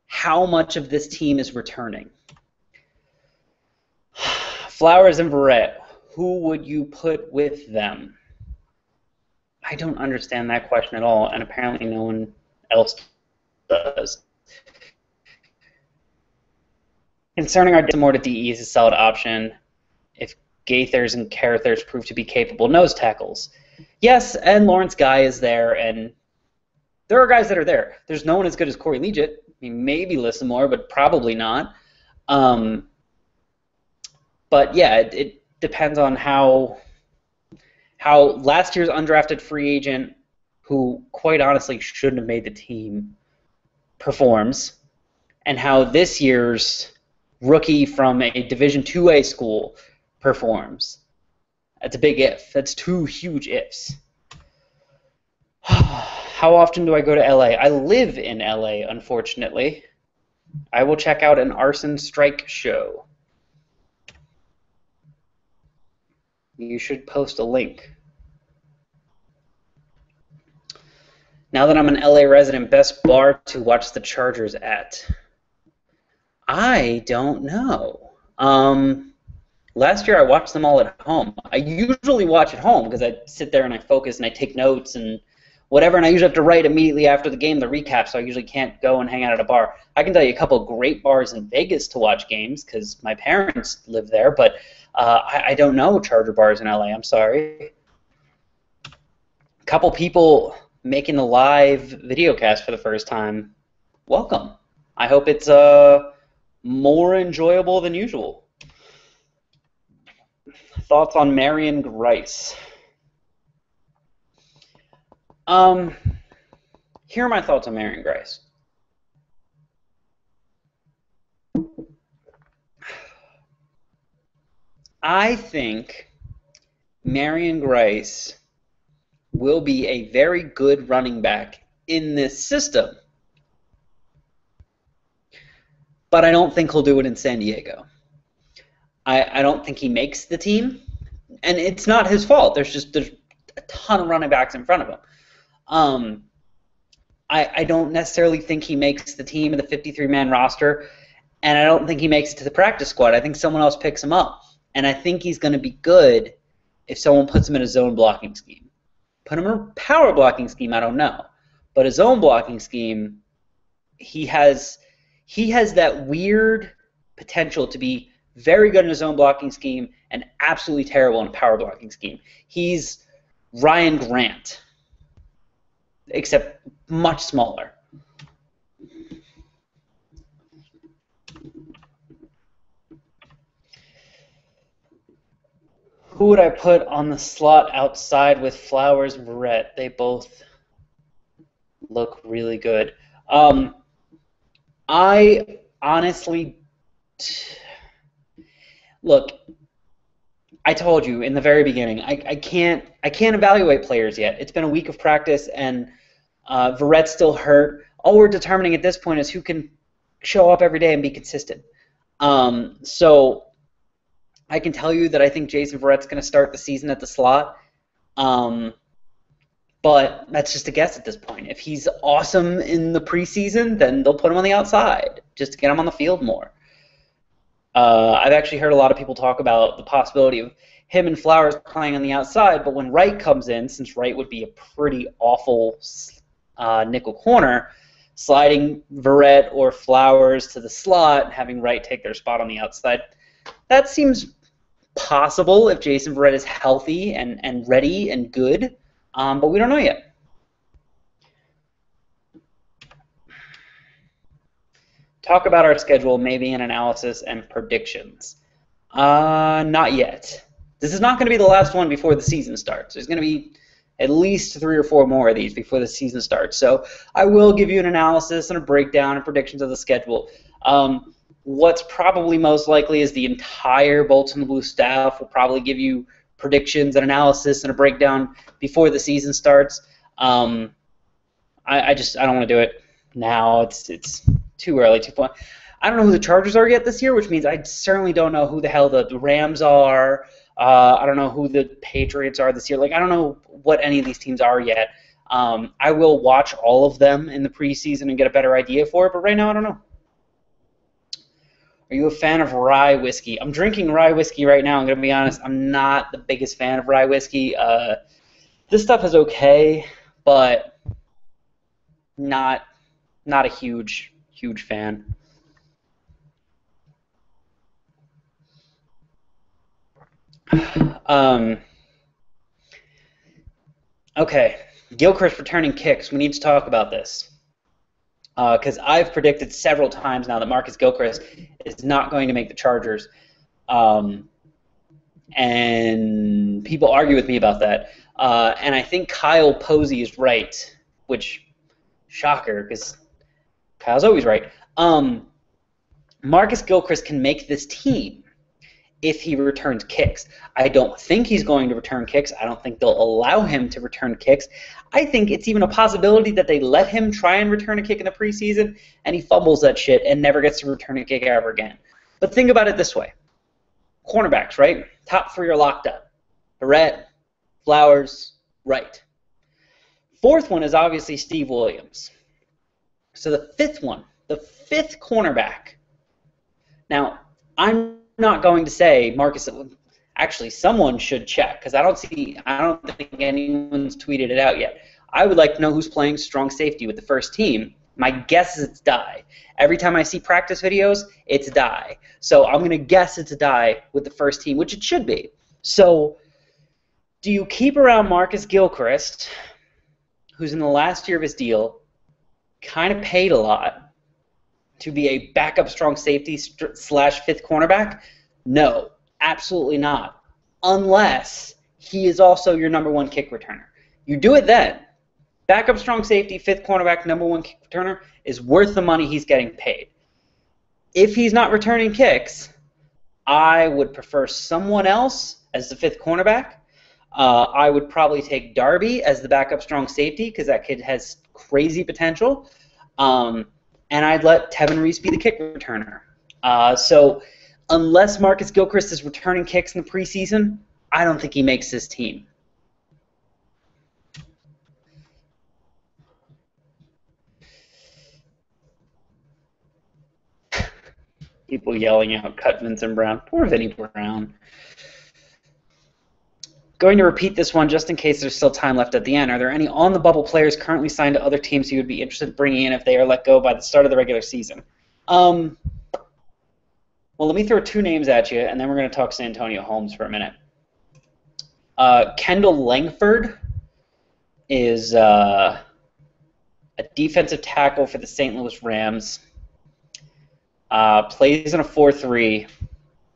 how much of this team is returning. Flowers and Verrett, who would you put with them? I don't understand that question at all, and apparently no one else does. Concerning our more to DE is a solid option if Gaithers and Carruthers prove to be capable nose tackles. Yes, and Lawrence Guy is there, and there are guys that are there. There's no one as good as Corey Liuget. I mean, maybe Lissamore, but probably not. But yeah, it depends on how last year's undrafted free agent, who quite honestly shouldn't have made the team, performs, and how this year's rookie from a Division IIA school performs. That's a big if. That's 2 huge ifs. How often do I go to LA? I live in LA, unfortunately. I will check out an arson strike show. You should post a link. Now that I'm an LA resident, best bar to watch the Chargers at? I don't know. Last year I watched them all at home. I usually watch at home because I sit there and I focus and I take notes and whatever, and I usually have to write immediately after the game the recap, so I usually can't go and hang out at a bar. I can tell you a couple of great bars in Vegas to watch games because my parents live there, but I don't know Charger bars in LA. I'm sorry. A couple people making a live video cast for the first time. Welcome. I hope it's more enjoyable than usual. Thoughts on Marion Grice? Here are my thoughts on Marion Grice. I think Marion Grice will be a very good running back in this system. But I don't think he'll do it in San Diego. I don't think he makes the team, and it's not his fault. There's a ton of running backs in front of him. I don't necessarily think he makes the team of the 53-man roster, and I don't think he makes it to the practice squad. I think someone else picks him up, and I think he's going to be good if someone puts him in a zone blocking scheme. Put him in a power blocking scheme, I don't know. But a zone blocking scheme, he has that weird potential to be very good in a zone blocking scheme and absolutely terrible in a power blocking scheme. He's Ryan Grant, except much smaller. Who would I put on the slot outside with Flowers and Verrett? They both look really good. I honestly... Look, I told you in the very beginning, I can't evaluate players yet. It's been a week of practice, and Verrett's still hurt. All we're determining at this point is who can show up every day and be consistent. So I can tell you that I think Jason Verrett's going to start the season at the slot, but that's just a guess at this point. If he's awesome in the preseason, then they'll put him on the outside just to get him on the field more. I've actually heard a lot of people talk about the possibility of him and Flowers playing on the outside, but when Wright comes in, since Wright would be a pretty awful nickel corner, sliding Verrett or Flowers to the slot and having Wright take their spot on the outside, that seems possible if Jason Verrett is healthy and ready and good, but we don't know yet. Talk about our schedule, maybe an analysis and predictions. Not yet. This is not going to be the last one before the season starts. There's going to be at least 3 or 4 more of these before the season starts. So I will give you an analysis and a breakdown and predictions of the schedule. What's probably most likely is the entire Bolton Blue staff will probably give you predictions and analysis and a breakdown before the season starts. I don't want to do it now. It's too early, too far. I don't know who the Chargers are yet this year, which means I certainly don't know who the hell the Rams are. I don't know who the Patriots are this year. Like, I don't know what any of these teams are yet. I will watch all of them in the preseason and get a better idea for it, but right now I don't know. Are you a fan of rye whiskey? I'm drinking rye whiskey right now. I'm going to be honest. I'm not the biggest fan of rye whiskey. This stuff is okay, but not a huge fan. Okay, Gilchrist returning kicks. We need to talk about this because I've predicted several times now that Marcus Gilchrist is not going to make the Chargers, and people argue with me about that. And I think Kyle Posey is right, which shocker because Kyle's always right. Marcus Gilchrist can make this team if he returns kicks. I don't think he's going to return kicks. I don't think they'll allow him to return kicks. I think it's even a possibility that they let him try and return a kick in the preseason, and he fumbles that shit and never gets to return a kick ever again. But think about it this way. Cornerbacks, right? Top 3 are locked up. Verrett, Flowers, Wright. 4th one is obviously Steve Williams. So the 5th one, the 5th cornerback. Now, I'm not going to say Marcus. Actually, someone should check because I don't think anyone's tweeted it out yet. I would like to know who's playing strong safety with the first team. My guess is it's Dye. Every time I see practice videos, it's Dye. So I'm going to guess it's a Dye with the first team, which it should be. So do you keep around Marcus Gilchrist, who's in the last year of his deal, kind of paid a lot, to be a backup strong safety / 5th cornerback? No, absolutely not. Unless he is also your number 1 kick returner. You do it then. Backup strong safety, 5th cornerback, number 1 kick returner is worth the money he's getting paid. If he's not returning kicks, I would prefer someone else as the 5th cornerback. I would probably take Darby as the backup strong safety because that kid has crazy potential. And I'd let Tevin Reese be the kick returner. So unless Marcus Gilchrist is returning kicks in the preseason, I don't think he makes this team. People yelling out, cut Vincent Brown. Poor Vinnie Brown. Going to repeat this one just in case there's still time left at the end. Are there any on-the-bubble players currently signed to other teams you would be interested in bringing in if they are let go by the start of the regular season? Well, let me throw two names at you, and then we're going to talk Santonio Holmes for a minute. Kendall Langford is a defensive tackle for the St. Louis Rams. Plays in a 4-3.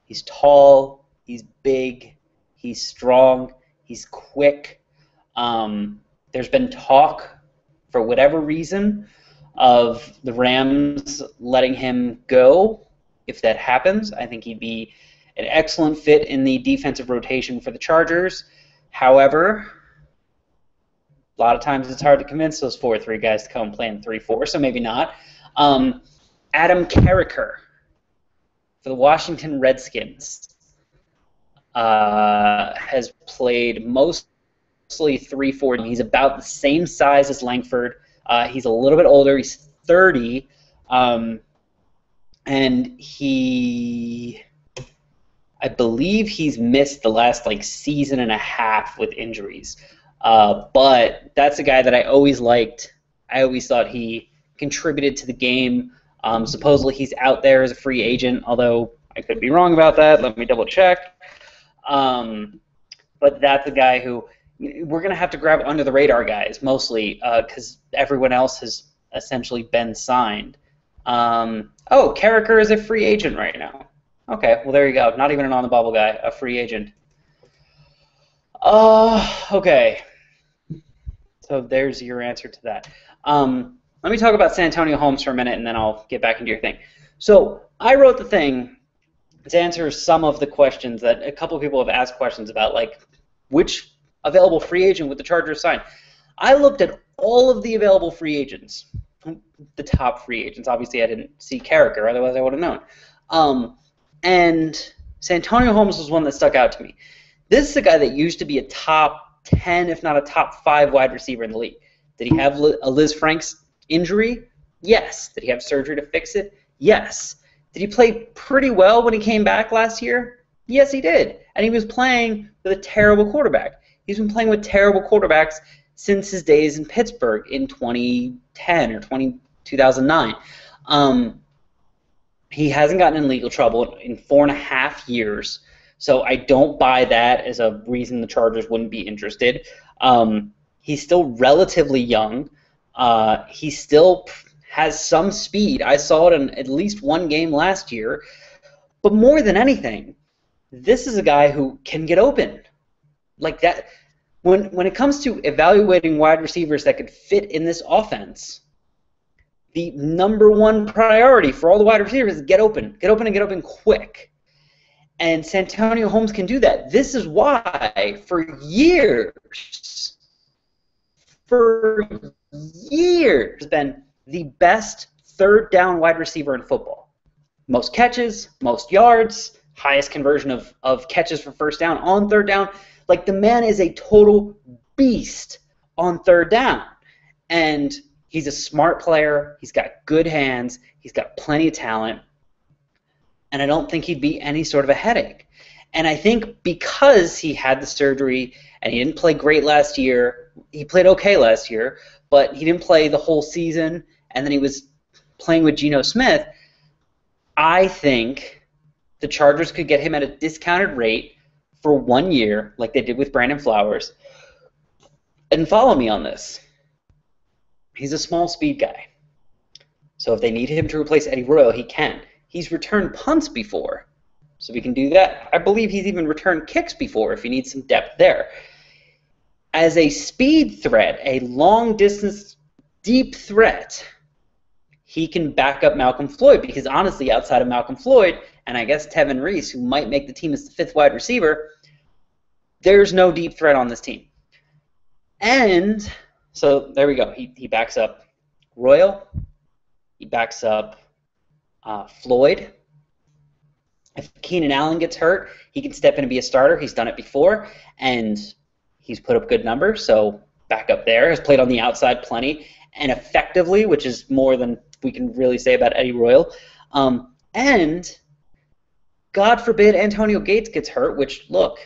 He's tall. He's big. He's strong. He's quick. There's been talk, for whatever reason, of the Rams letting him go. If that happens, I think he'd be an excellent fit in the defensive rotation for the Chargers. However, a lot of times it's hard to convince those 4-3 guys to come play in 3-4, so maybe not. Adam Carricker for the Washington Redskins has played mostly 3-4. He's about the same size as Langford. He's a little bit older. He's 30. And I believe he's missed the last season and a half with injuries. But that's a guy that I always liked. I always thought he contributed to the game. Supposedly he's out there as a free agent, although I could be wrong about that. Let me double check. But that's a guy who we're going to have to grab under the radar guys mostly because everyone else has essentially been signed. Oh, Carricker is a free agent right now. Okay, well there you go. Not even an on-the-bubble guy, a free agent. Okay. So there's your answer to that. Let me talk about Santonio Holmes for a minute, and then I'll get back into your thing. So I wrote the thing to answer some of the questions that a couple of people have asked questions about, like which available free agent would the Chargers sign. I looked at all of the available free agents, the top free agents. Obviously, I didn't see Carricker, otherwise I would have known. And Santonio Holmes was one that stuck out to me. This is a guy that used to be a top 10, if not a top 5 wide receiver in the league. Did he have a Liz Franks injury? Yes. Did he have surgery to fix it? Yes. Did he play pretty well when he came back last year? Yes, he did. And he was playing with a terrible quarterback. He's been playing with terrible quarterbacks since his days in Pittsburgh in 2010 or 2009. He hasn't gotten in legal trouble in 4.5 years, so I don't buy that as a reason the Chargers wouldn't be interested. He's still relatively young. He still has some speed. I saw it in at least one game last year. But more than anything, this is a guy who can get open. Like that. When it comes to evaluating wide receivers that could fit in this offense, the number one priority for all the wide receivers is get open. Get open and get open quick. And Santonio Holmes can do that. This is why, for years, has been the best third down wide receiver in football. Most catches, most yards, highest conversion of catches for first down on third down. Like, the man is a total beast on third down. And he's a smart player. He's got good hands. He's got plenty of talent. And I don't think he'd be any sort of a headache. And I think because he had the surgery and he didn't play great last year, he played okay last year, but he didn't play the whole season, and then he was playing with Geno Smith, I think the Chargers could get him at a discounted rate for 1 year, like they did with Brandon Flowers. And follow me on this. He's a small speed guy. So if they need him to replace Eddie Royal, he can. He's returned punts before, so we can do that. I believe he's even returned kicks before if he needs some depth there. As a speed threat, a long-distance, deep threat, he can back up Malcolm Floyd because, honestly, outside of Malcolm Floyd and I guess Tevin Reese, who might make the team as the 5th wide receiver, There's no deep threat on this team. And so there we go. He backs up Royal. He backs up Floyd. If Keenan Allen gets hurt, he can step in and be a starter. He's done it before, and he's put up good numbers. So back up there. Has played on the outside plenty and effectively, which is more than we can really say about Eddie Royal. And God forbid Antonio Gates gets hurt, which, look,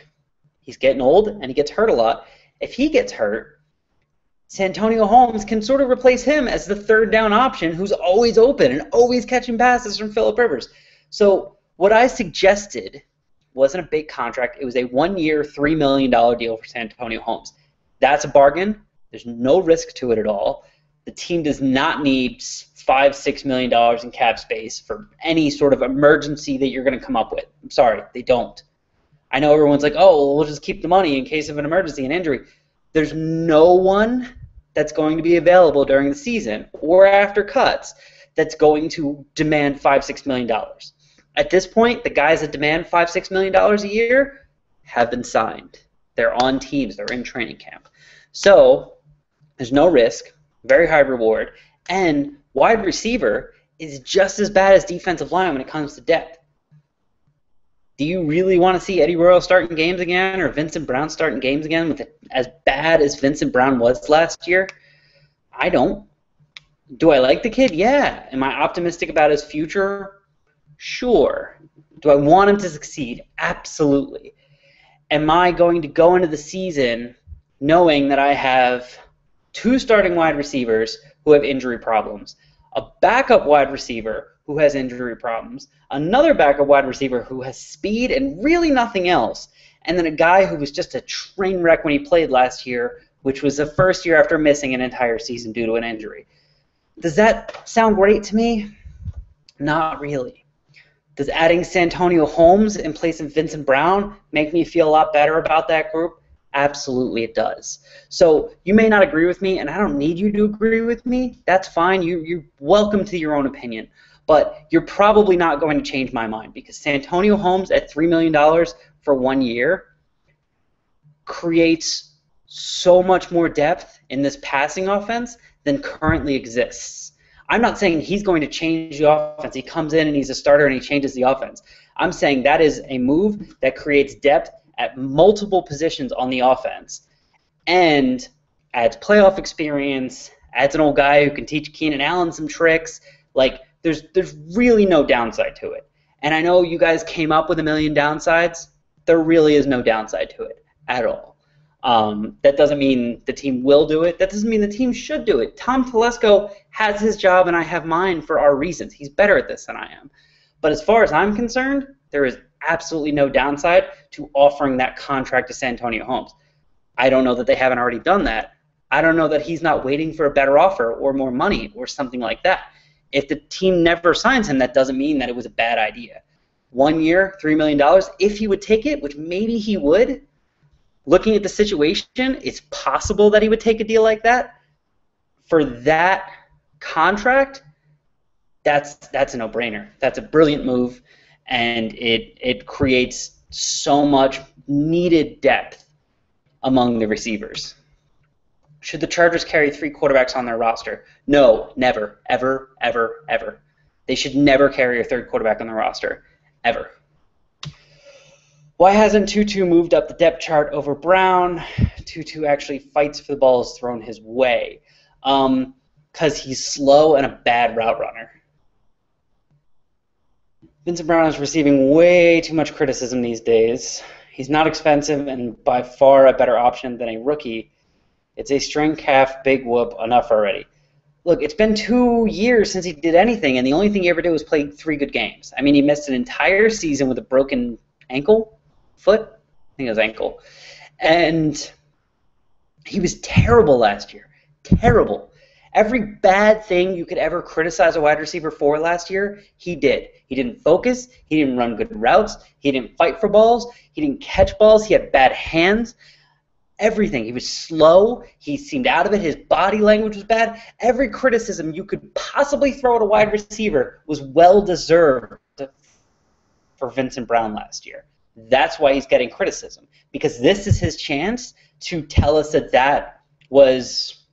he's getting old and he gets hurt a lot. If he gets hurt, Santonio Holmes can sort of replace him as the third down option who's always open and always catching passes from Phillip Rivers. So what I suggested wasn't a big contract. It was a 1-year, $3 million deal for Santonio Holmes. That's a bargain. There's no risk to it at all. The team does not need $5-6 million in cap space for any sort of emergency that you're going to come up with. I'm sorry, they don't. I know everyone's like, oh, well, we'll just keep the money in case of an emergency, an injury. There's no one that's going to be available during the season or after cuts that's going to demand $5-6 million. At this point, the guys that demand $5-6 million a year have been signed. They're on teams. They're in training camp. So there's no risk, very high reward, and wide receiver is just as bad as defensive line when it comes to depth. Do you really want to see Eddie Royal starting games again or Vincent Brown starting games again with it as bad as Vincent Brown was last year? I don't. Do I like the kid? Yeah. Am I optimistic about his future? Sure. Do I want him to succeed? Absolutely. Am I going to go into the season knowing that I have 2 starting wide receivers who have injury problems, a backup wide receiver who has injury problems, another backup wide receiver who has speed and really nothing else, and then a guy who was just a train wreck when he played last year, which was the first year after missing an entire season due to an injury? Does that sound great to me? Not really. Does adding Santonio Holmes in place of Vincent Brown make me feel a lot better about that group? Absolutely it does. So you may not agree with me, and I don't need you to agree with me. That's fine. You're welcome to your own opinion. But you're probably not going to change my mind because Santonio Holmes at $3 million for 1 year creates so much more depth in this passing offense than currently exists. I'm not saying he's going to change the offense. He comes in and he's a starter and he changes the offense. I'm saying that is a move that creates depth at multiple positions on the offense and adds playoff experience, adds an old guy who can teach Keenan Allen some tricks. Like, there's really no downside to it. And I know you guys came up with a million downsides. There really is no downside to it at all. That doesn't mean the team will do it. That doesn't mean the team should do it. Tom Telesco has his job and I have mine for our reasons. He's better at this than I am. But as far as I'm concerned, there is absolutely no downside to offering that contract to Santonio Holmes. I don't know that they haven't already done that. I don't know that he's not waiting for a better offer or more money or something like that. If the team never signs him, that doesn't mean that it was a bad idea. 1 year, $3 million, if he would take it, which maybe he would, looking at the situation, it's possible that he would take a deal like that. For that contract, that's a no-brainer. That's a brilliant move, and it creates so much needed depth among the receivers. Should the Chargers carry 3 quarterbacks on their roster? No, never, ever, ever, ever. They should never carry a 3rd quarterback on their roster, ever. Why hasn't Tutu moved up the depth chart over Brown? Tutu actually fights for the balls thrown his way. Because he's slow and a bad route runner. Vincent Brown is receiving way too much criticism these days. He's not expensive and by far a better option than a rookie. It's a string calf, big whoop, enough already. Look, it's been 2 years since he did anything, and the only thing he ever did was play 3 good games. I mean, he missed an entire season with a broken foot? I think it was ankle. And he was terrible last year. Terrible. Every bad thing you could ever criticize a wide receiver for last year, he did. He didn't focus. He didn't run good routes. He didn't fight for balls. He didn't catch balls. He had bad hands. Everything. He was slow. He seemed out of it. His body language was bad. Every criticism you could possibly throw at a wide receiver was well-deserved for Vincent Brown last year. That's why he's getting criticism, because this is his chance to tell us that that was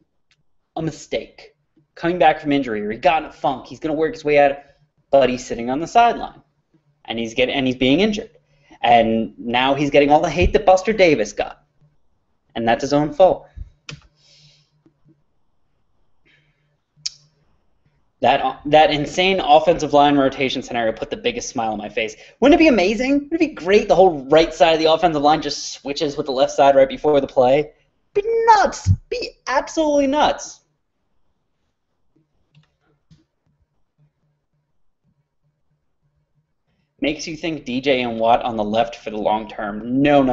a mistake. Coming back from injury, or he got in a funk, he's going to work his way out, but he's sitting on the sideline, and he's being injured. And now he's getting all the hate that Buster Davis got. And that's his own fault. That insane offensive line rotation scenario put the biggest smile on my face. Wouldn't it be amazing? Wouldn't it be great? The whole right side of the offensive line just switches with the left side right before the play. Be nuts. Be absolutely nuts. Makes you think DJ and Watt on the left for the long term. No.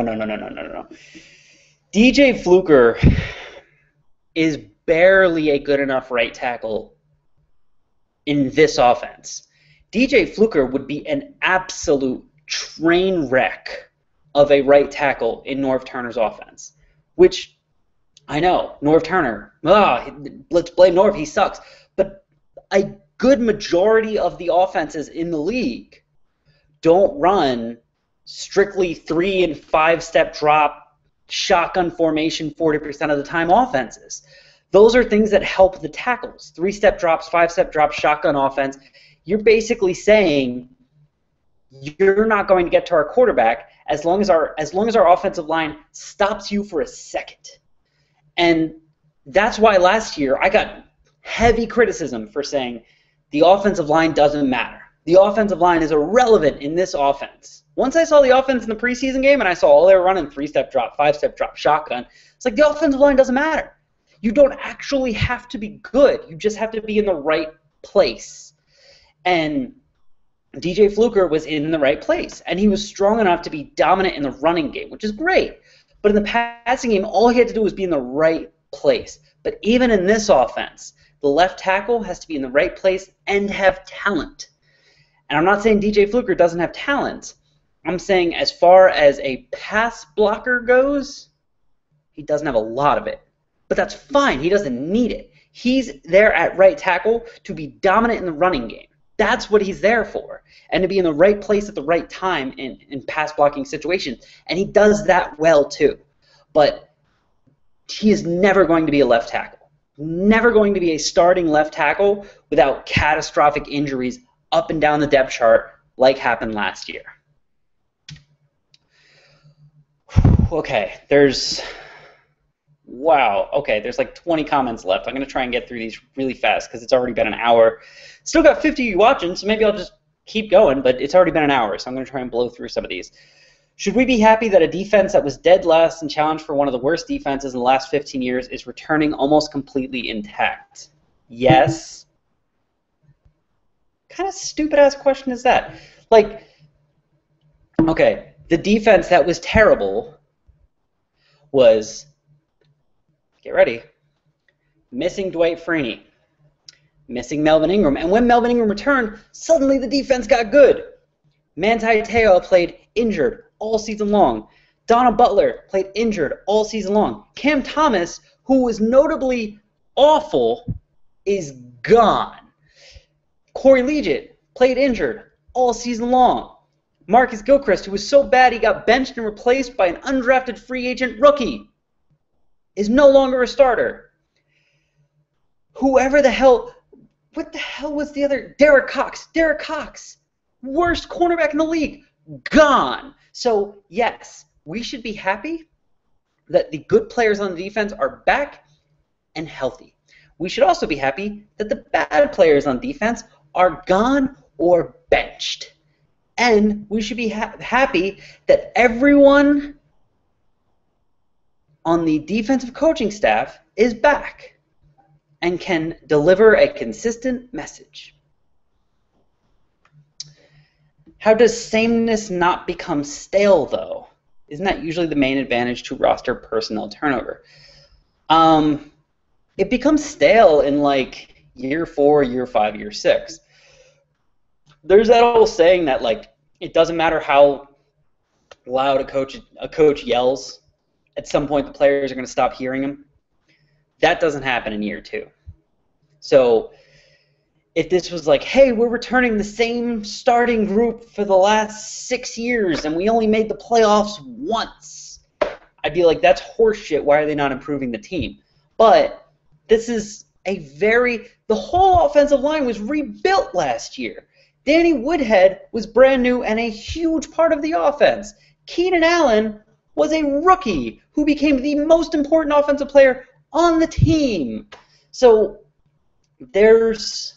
DJ Fluker is barely a good enough right tackle in this offense. DJ Fluker would be an absolute train wreck of a right tackle in Norv Turner's offense, which I know, Norv Turner, let's blame Norv, he sucks. But a good majority of the offenses in the league don't run strictly 3- and 5-step drop, shotgun formation 40% of the time offenses. Those are things that help the tackles. 3-step drops, 5-step drops, shotgun offense. You're basically saying you're not going to get to our quarterback as long as our offensive line stops you for a second. And that's why last year I got heavy criticism for saying the offensive line doesn't matter. The offensive line is irrelevant in this offense. Once I saw the offense in the preseason game and I saw all they were running 3-step drop, 5-step drop, shotgun, it's like the offensive line doesn't matter. You don't actually have to be good. You just have to be in the right place. And DJ Fluker was in the right place, and he was strong enough to be dominant in the running game, which is great. But in the passing game, all he had to do was be in the right place. But even in this offense, the left tackle has to be in the right place and have talent. And I'm not saying DJ Fluker doesn't have talent. I'm saying as far as a pass blocker goes, he doesn't have a lot of it. But that's fine. He doesn't need it. He's there at right tackle to be dominant in the running game. That's what he's there for. And to be in the right place at the right time in pass blocking situations. And he does that well too. But he is never going to be a left tackle. Never going to be a starting left tackle without catastrophic injuries up and down the depth chart like happened last year. Okay, there's like 20 comments left. I'm going to try and get through these really fast because it's already been an hour. Still got 50 of you watching, so maybe I'll just keep going, but it's already been an hour, so I'm going to try and blow through some of these. Should we be happy that a defense that was dead last and challenged for one of the worst defenses in the last 15 years is returning almost completely intact? Yes. Kind of stupid-ass question is that? Like, okay, the defense that was terrible was, get ready, missing Dwight Freeney, missing Melvin Ingram. And when Melvin Ingram returned, suddenly the defense got good. Manti Te'o played injured all season long. Donna Butler played injured all season long. Cam Thomas, who was notably awful, is gone. Corey Liuget played injured all season long. Marcus Gilchrist, who was so bad he got benched and replaced by an undrafted free agent rookie, is no longer a starter. Whoever the hell, what the hell was the other? Derek Cox, worst cornerback in the league, gone. So yes, we should be happy that the good players on the defense are back and healthy. We should also be happy that the bad players on defense are gone or benched. And we should be happy that everyone on the defensive coaching staff is back and can deliver a consistent message. How does sameness not become stale, though? Isn't that usually the main advantage to roster personnel turnover? It becomes stale in like year 4, year 5, year 6. There's that old saying that like it doesn't matter how loud a coach yells, at some point the players are going to stop hearing him. That doesn't happen in year 2. So if this was like, hey, we're returning the same starting group for the last 6 years and we only made the playoffs once, I'd be like, that's horseshit. Why are they not improving the team? But this is the whole offensive line was rebuilt last year. Danny Woodhead was brand new and a huge part of the offense. Keenan Allen was a rookie who became the most important offensive player on the team. So there's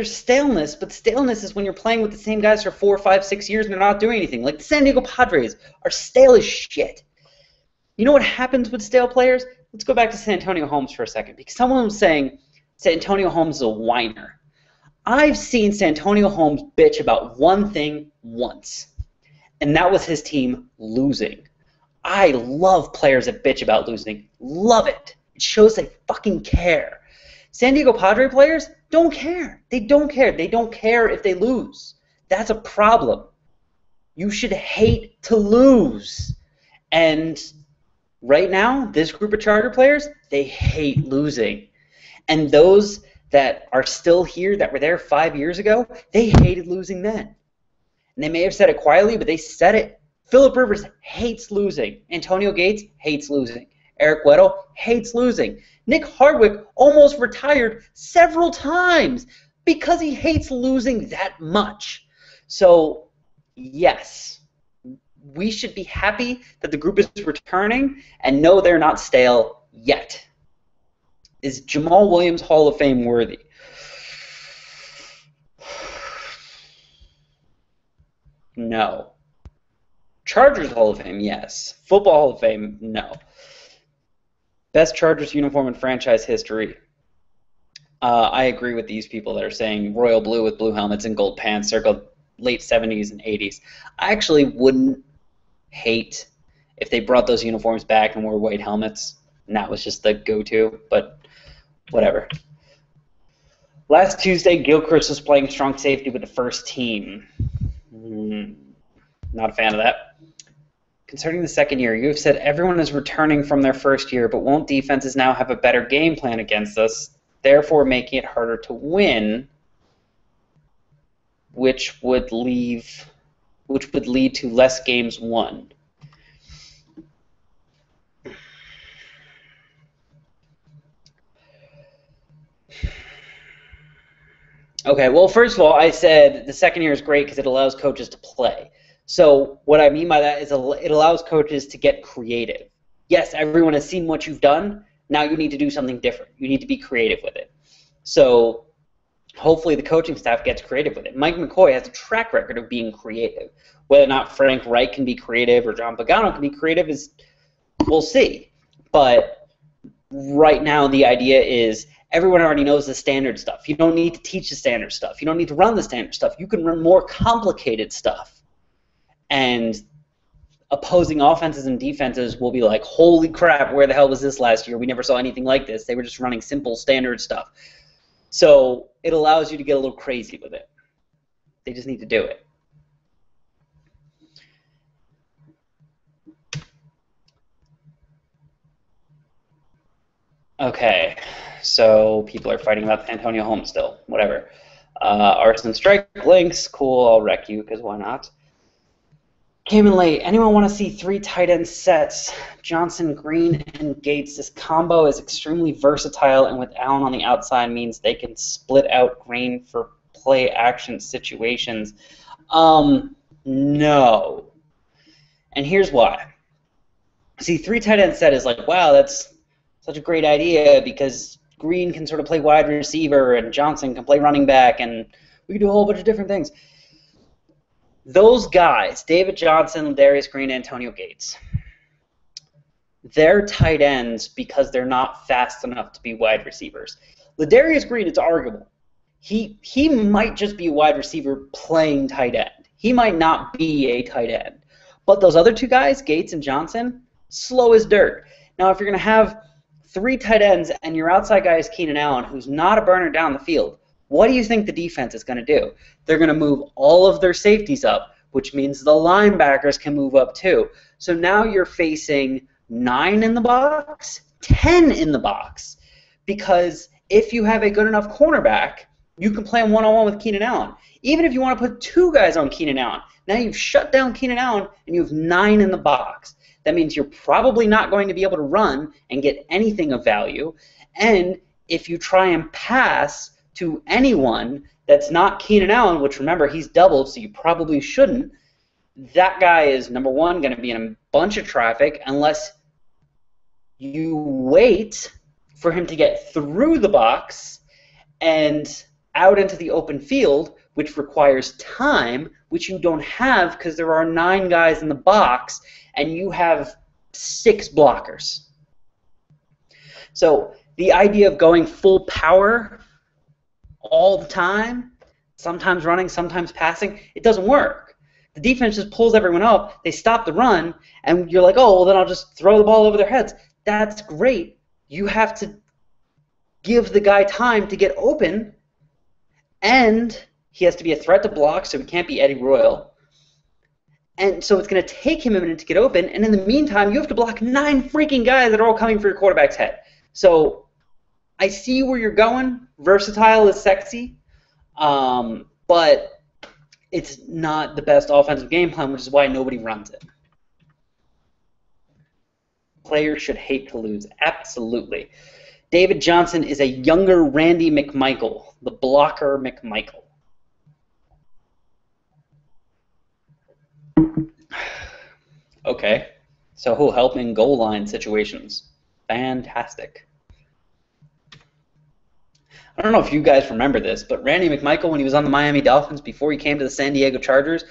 staleness, but staleness is when you're playing with the same guys for 4, 5, 6 years and they're not doing anything. Like the San Diego Padres are stale as shit. You know what happens with stale players? Let's go back to Santonio Holmes for a second, because someone was saying Santonio Holmes is a whiner. I've seen Santonio Holmes bitch about one thing once, and that was his team losing. I love players that bitch about losing. Love it. It shows they fucking care. San Diego Padre players don't care. They don't care. They don't care if they lose. That's a problem. You should hate to lose. And right now, this group of Charger players, they hate losing. And those that are still here, that were there 5 years ago, they hated losing then. And they may have said it quietly, but they said it. Phillip Rivers hates losing. Antonio Gates hates losing. Eric Weddle hates losing. Nick Hardwick almost retired several times because he hates losing that much. So, yes, we should be happy that the group is returning, and no, they're not stale yet. Is Jamal Williams Hall of Fame worthy? No. Chargers Hall of Fame, yes. Football Hall of Fame, no. Best Chargers uniform in franchise history. I agree with these people that are saying royal blue with blue helmets and gold pants, circa late 70s and 80s. I actually wouldn't hate if they brought those uniforms back and wore white helmets, and that was just the go-to, but whatever. Last Tuesday, Gilchrist was playing strong safety with the first team. Not a fan of that. Concerning the second year, you have said everyone is returning from their first year, but won't defenses now have a better game plan against us, therefore making it harder to win, which would lead to less games won? Okay, well, first of all, I said the second year is great because it allows coaches to play. So what I mean by that is it allows coaches to get creative. Yes, everyone has seen what you've done. Now you need to do something different. You need to be creative with it. So hopefully the coaching staff gets creative with it. Mike McCoy has a track record of being creative. Whether or not Frank Reich can be creative or John Pagano can be creative we'll see. But right now the idea is everyone already knows the standard stuff. You don't need to teach the standard stuff. You don't need to run the standard stuff. You can run more complicated stuff. And opposing offenses and defenses will be like, holy crap, where the hell was this last year? We never saw anything like this. They were just running simple standard stuff. So it allows you to get a little crazy with it. They just need to do it. Okay, so people are fighting about Antonio Holmes still. Whatever. Arson Strike links. Cool, I'll wreck you because why not? Came in late. Anyone want to see 3 tight end sets? Johnson, Green, and Gates. This combo is extremely versatile, and with Allen on the outside means they can split out Green for play action situations. No. And here's why. See, 3 tight end set is like, wow, that's such a great idea because Green can sort of play wide receiver and Johnson can play running back, and we can do a whole bunch of different things. Those guys, David Johnson, Darius Green, Antonio Gates, they're tight ends because they're not fast enough to be wide receivers. Ladarius Green, it's arguable. He might just be a wide receiver playing tight end. He might not be a tight end. But those other 2 guys, Gates and Johnson, slow as dirt. Now, if you're going to have 3 tight ends and your outside guy is Keenan Allen, who's not a burner down the field, what do you think the defense is going to do? They're going to move all of their safeties up, which means the linebackers can move up too. So now you're facing 9 in the box, 10 in the box. Because if you have a good enough cornerback, You can play him one-on-one with Keenan Allen. Even if you want to put 2 guys on Keenan Allen, now you've shut down Keenan Allen and you have 9 in the box. That means you're probably not going to be able to run and get anything of value. And if you try and pass to anyone that's not Keenan Allen, which remember, he's doubled, so you probably shouldn't, that guy is, number one, going to be in a bunch of traffic unless you wait for him to get through the box and out into the open field, which requires time, which you don't have because there are 9 guys in the box and you have 6 blockers. So the idea of going full power all the time, sometimes running, sometimes passing, it doesn't work. The defense just pulls everyone up, they stop the run, and you're like, oh, well, then I'll just throw the ball over their heads. That's great. You have to give the guy time to get open, and he has to be a threat to block, so he can't be Eddie Royal. And so it's going to take him a minute to get open, and in the meantime, you have to block 9 freaking guys that are all coming for your quarterback's head. So I see where you're going. Versatile is sexy, but it's not the best offensive game plan, which is why nobody runs it. Players should hate to lose. Absolutely. David Johnson is a younger Randy McMichael, the blocker McMichael. Okay, so he'll help in goal line situations. Fantastic. I don't know if you guys remember this, but Randy McMichael, when he was on the Miami Dolphins before he came to the San Diego Chargers,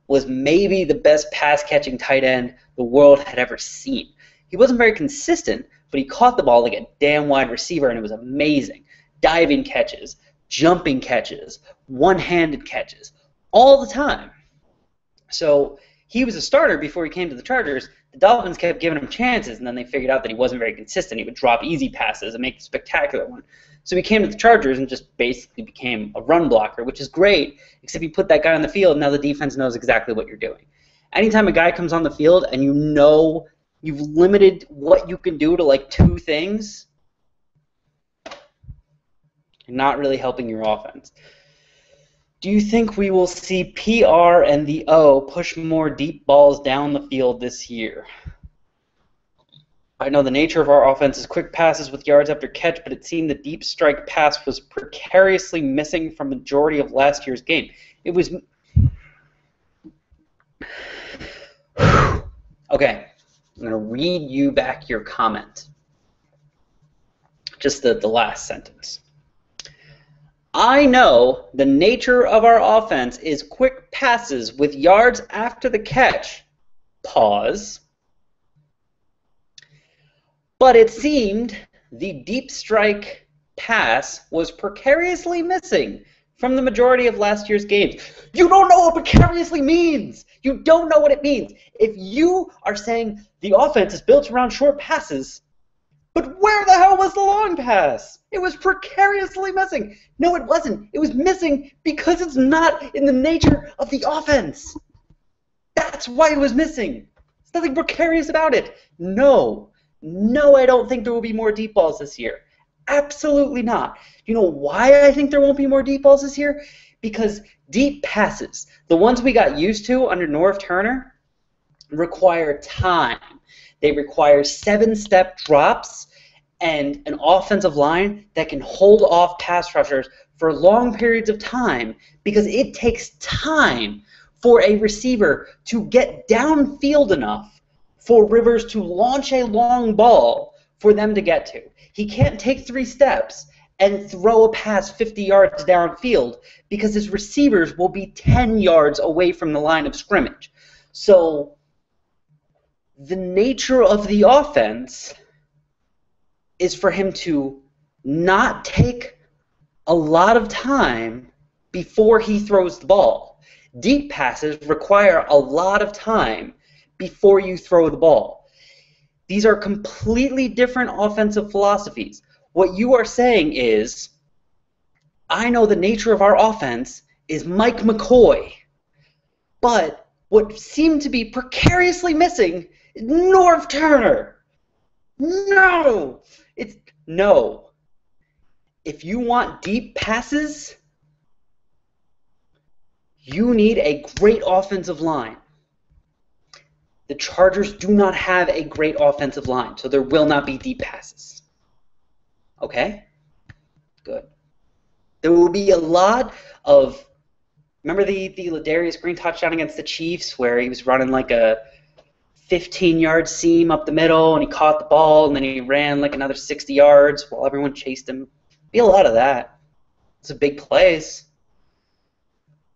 was maybe the best pass-catching tight end the world had ever seen. He wasn't very consistent, but he caught the ball like a damn wide receiver, and it was amazing. Diving catches, jumping catches, one-handed catches, all the time. So he was a starter before he came to the Chargers. The Dolphins kept giving him chances, and then they figured out that he wasn't very consistent. He would drop easy passes and make a spectacular one. So he came to the Chargers and just basically became a run blocker, which is great, except you put that guy on the field, and now the defense knows exactly what you're doing. Anytime a guy comes on the field and you know you've limited what you can do to like 2 things, you're not really helping your offense. Do you think we will see PR and the O push more deep balls down the field this year? I know the nature of our offense is quick passes with yards after catch, but it seemed the deep strike pass was precariously missing from the majority of last year's game. It was... Okay, I'm going to read you back your comment. Just the last sentence. I know the nature of our offense is quick passes with yards after the catch. Pause. But it seemed the deep strike pass was precariously missing from the majority of last year's games. You don't know what precariously means. You don't know what it means. If you are saying the offense is built around short passes, but where the hell was the long pass? It was precariously missing. No, it wasn't. It was missing because it's not in the nature of the offense. That's why it was missing. There's nothing precarious about it. No, I don't think there will be more deep balls this year. Absolutely not. You know why I think there won't be more deep balls this year? Because deep passes, the ones we got used to under Norv Turner, require time. They require 7-step drops and an offensive line that can hold off pass rushers for long periods of time, because it takes time for a receiver to get downfield enough for Rivers to launch a long ball for them to get to. He can't take 3 steps and throw a pass 50 yards downfield because his receivers will be 10 yards away from the line of scrimmage. So the nature of the offense is for him to not take a lot of time before he throws the ball. Deep passes require a lot of time before you throw the ball. These are completely different offensive philosophies. What you are saying is, I know the nature of our offense is Mike McCoy, but what seemed to be precariously missing is Norv Turner. No! No. If you want deep passes You need a great offensive line. The Chargers do not have a great offensive line, so there will not be deep passes. Okay? Good. There will be a lot of... Remember the Ladarius Green touchdown against the Chiefs where he was running like a 15-yard seam up the middle and he caught the ball and then he ran like another 60 yards while everyone chased him? Be a lot of that. It's a big plays.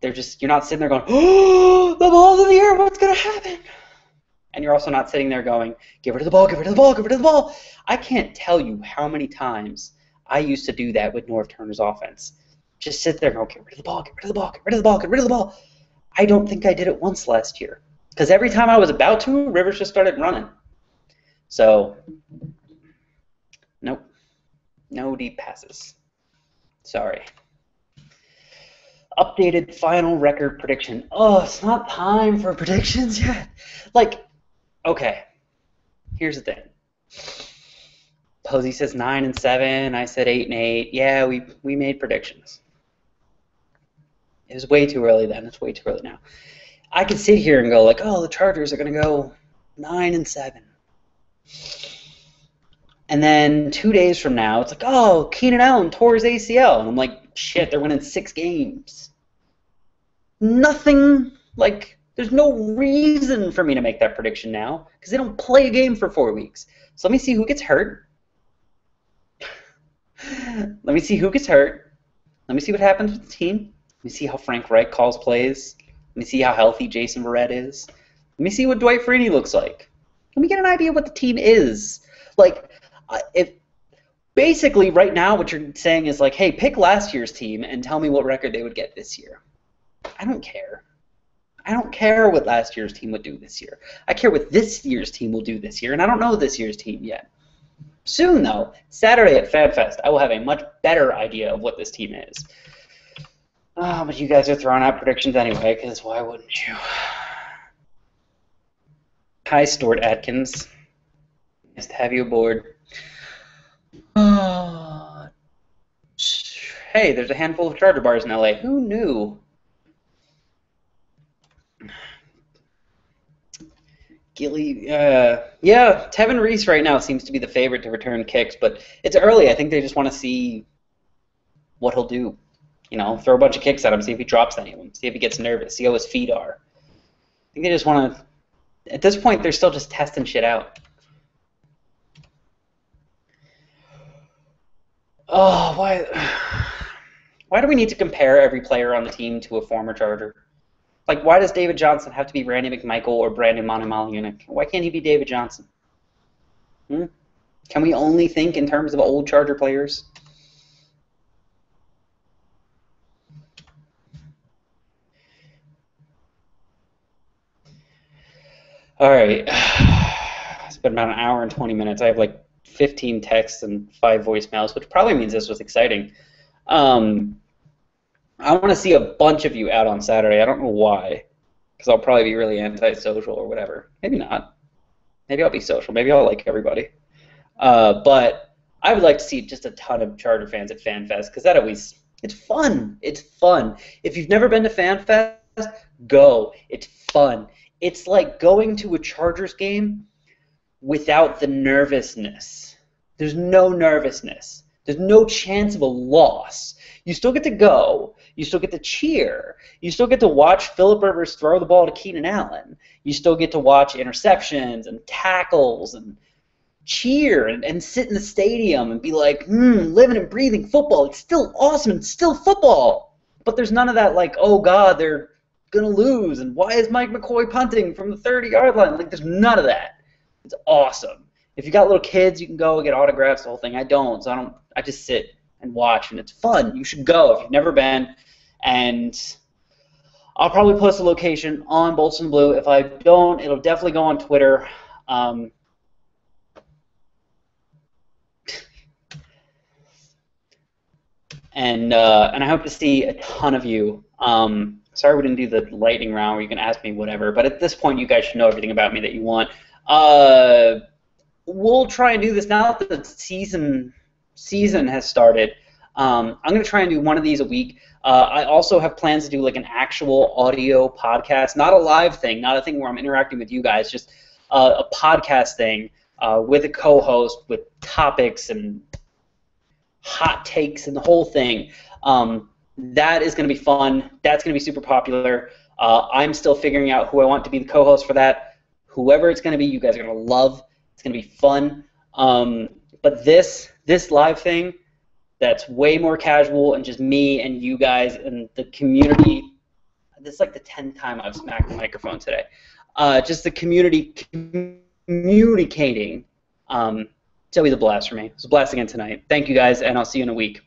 You're not sitting there going, oh, the ball's in the air, what's going to happen? And you're also not sitting there going, get rid of the ball, get rid of the ball, get rid of the ball. I can't tell you how many times I used to do that with Norv Turner's offense. Just sit there and go, get rid of the ball, get rid of the ball, get rid of the ball, get rid of the ball. I don't think I did it once last year. Because every time I was about to, Rivers just started running. So, nope. No deep passes. Sorry. Updated final record prediction. Oh, it's not time for predictions yet. Like, okay. Here's the thing. Posey says 9-7. I said 8-8. Yeah, we made predictions. It was way too early then. It's way too early now. I could sit here and go like, oh, the Chargers are going to go 9-7. And then 2 days from now, it's like, oh, Keenan Allen tore his ACL. And I'm like, shit, they're winning 6 games. Nothing, like, there's no reason for me to make that prediction now because they don't play a game for 4 weeks. So let me see who gets hurt. Let me see who gets hurt. Let me see what happens with the team. Let me see how Frank Reich calls plays. Let me see how healthy Jason Verrett is. Let me see what Dwight Freeney looks like. Let me get an idea of what the team is. Like, if basically right now what you're saying is like, hey, pick last year's team and tell me what record they would get this year. I don't care. I don't care what last year's team would do this year. I care what this year's team will do this year, and I don't know this year's team yet. Soon, though, Saturday at FanFest, I will have a much better idea of what this team is. Oh, but you guys are throwing out predictions anyway, because why wouldn't you? Hi, Stuart Atkins. Nice to have you aboard. Hey, there's a handful of Charger bars in LA. Who knew? Gilly, yeah, Tevin Reese right now seems to be the favorite to return kicks, but it's early. I think they just want to see what he'll do. You know, throw a bunch of kicks at him, see if he drops any of them, see if he gets nervous, see how his feet are. I think they just want to, at this point, they're still just testing shit out. Oh, why do we need to compare every player on the team to a former Charger? Like, why does David Johnson have to be Randy McMichael or Brandon Monomalunik? Why can't he be David Johnson? Can we only think in terms of old Charger players? All right. It's been about an hour and 20 minutes. I have like 15 texts and 5 voicemails, which probably means this was exciting. I want to see a bunch of you out on Saturday. I don't know why, because I'll probably be really antisocial or whatever. Maybe not. Maybe I'll be social. Maybe I'll like everybody. But I would like to see just a ton of Charger fans at FanFest, because that always, it's fun. It's fun. If you've never been to FanFest, go. It's fun. It's like going to a Chargers game without the nervousness. There's no nervousness. There's no chance of a loss. You still get to go. You still get to cheer. You still get to watch Phillip Rivers throw the ball to Keenan Allen. You still get to watch interceptions and tackles and cheer and sit in the stadium and be like, living and breathing football. It's still awesome. It's still football. But there's none of that like, oh, God, they're going to lose. And why is Mike McCoy punting from the 30-yard line? Like, there's none of that. It's awesome. If you got little kids, you can go get autographs, the whole thing. I don't, so I just sit and watch, and it's fun. You should go if you've never been. And I'll probably post a location on Bolts and Blue. If I don't, it'll definitely go on Twitter. And I hope to see a ton of you. Sorry we didn't do the lightning round where you can ask me whatever, but at this point you guys should know everything about me that you want. We'll try and do this now that the season has started. I'm going to try and do one of these a week. I also have plans to do like an actual audio podcast, not a live thing, not a thing where I'm interacting with you guys, just a podcast thing with a co-host, with topics and hot takes and the whole thing. That is going to be fun. That's going to be super popular. I'm still figuring out who I want to be the co-host for that. Whoever it's going to be, you guys are going to love. It's going to be fun. But this live thing, that's way more casual and just me and you guys and the community. This is like the 10th time I've smacked the microphone today. Just the community communicating. It's always a blast for me. It's a blast again tonight. Thank you guys, and I'll see you in a week.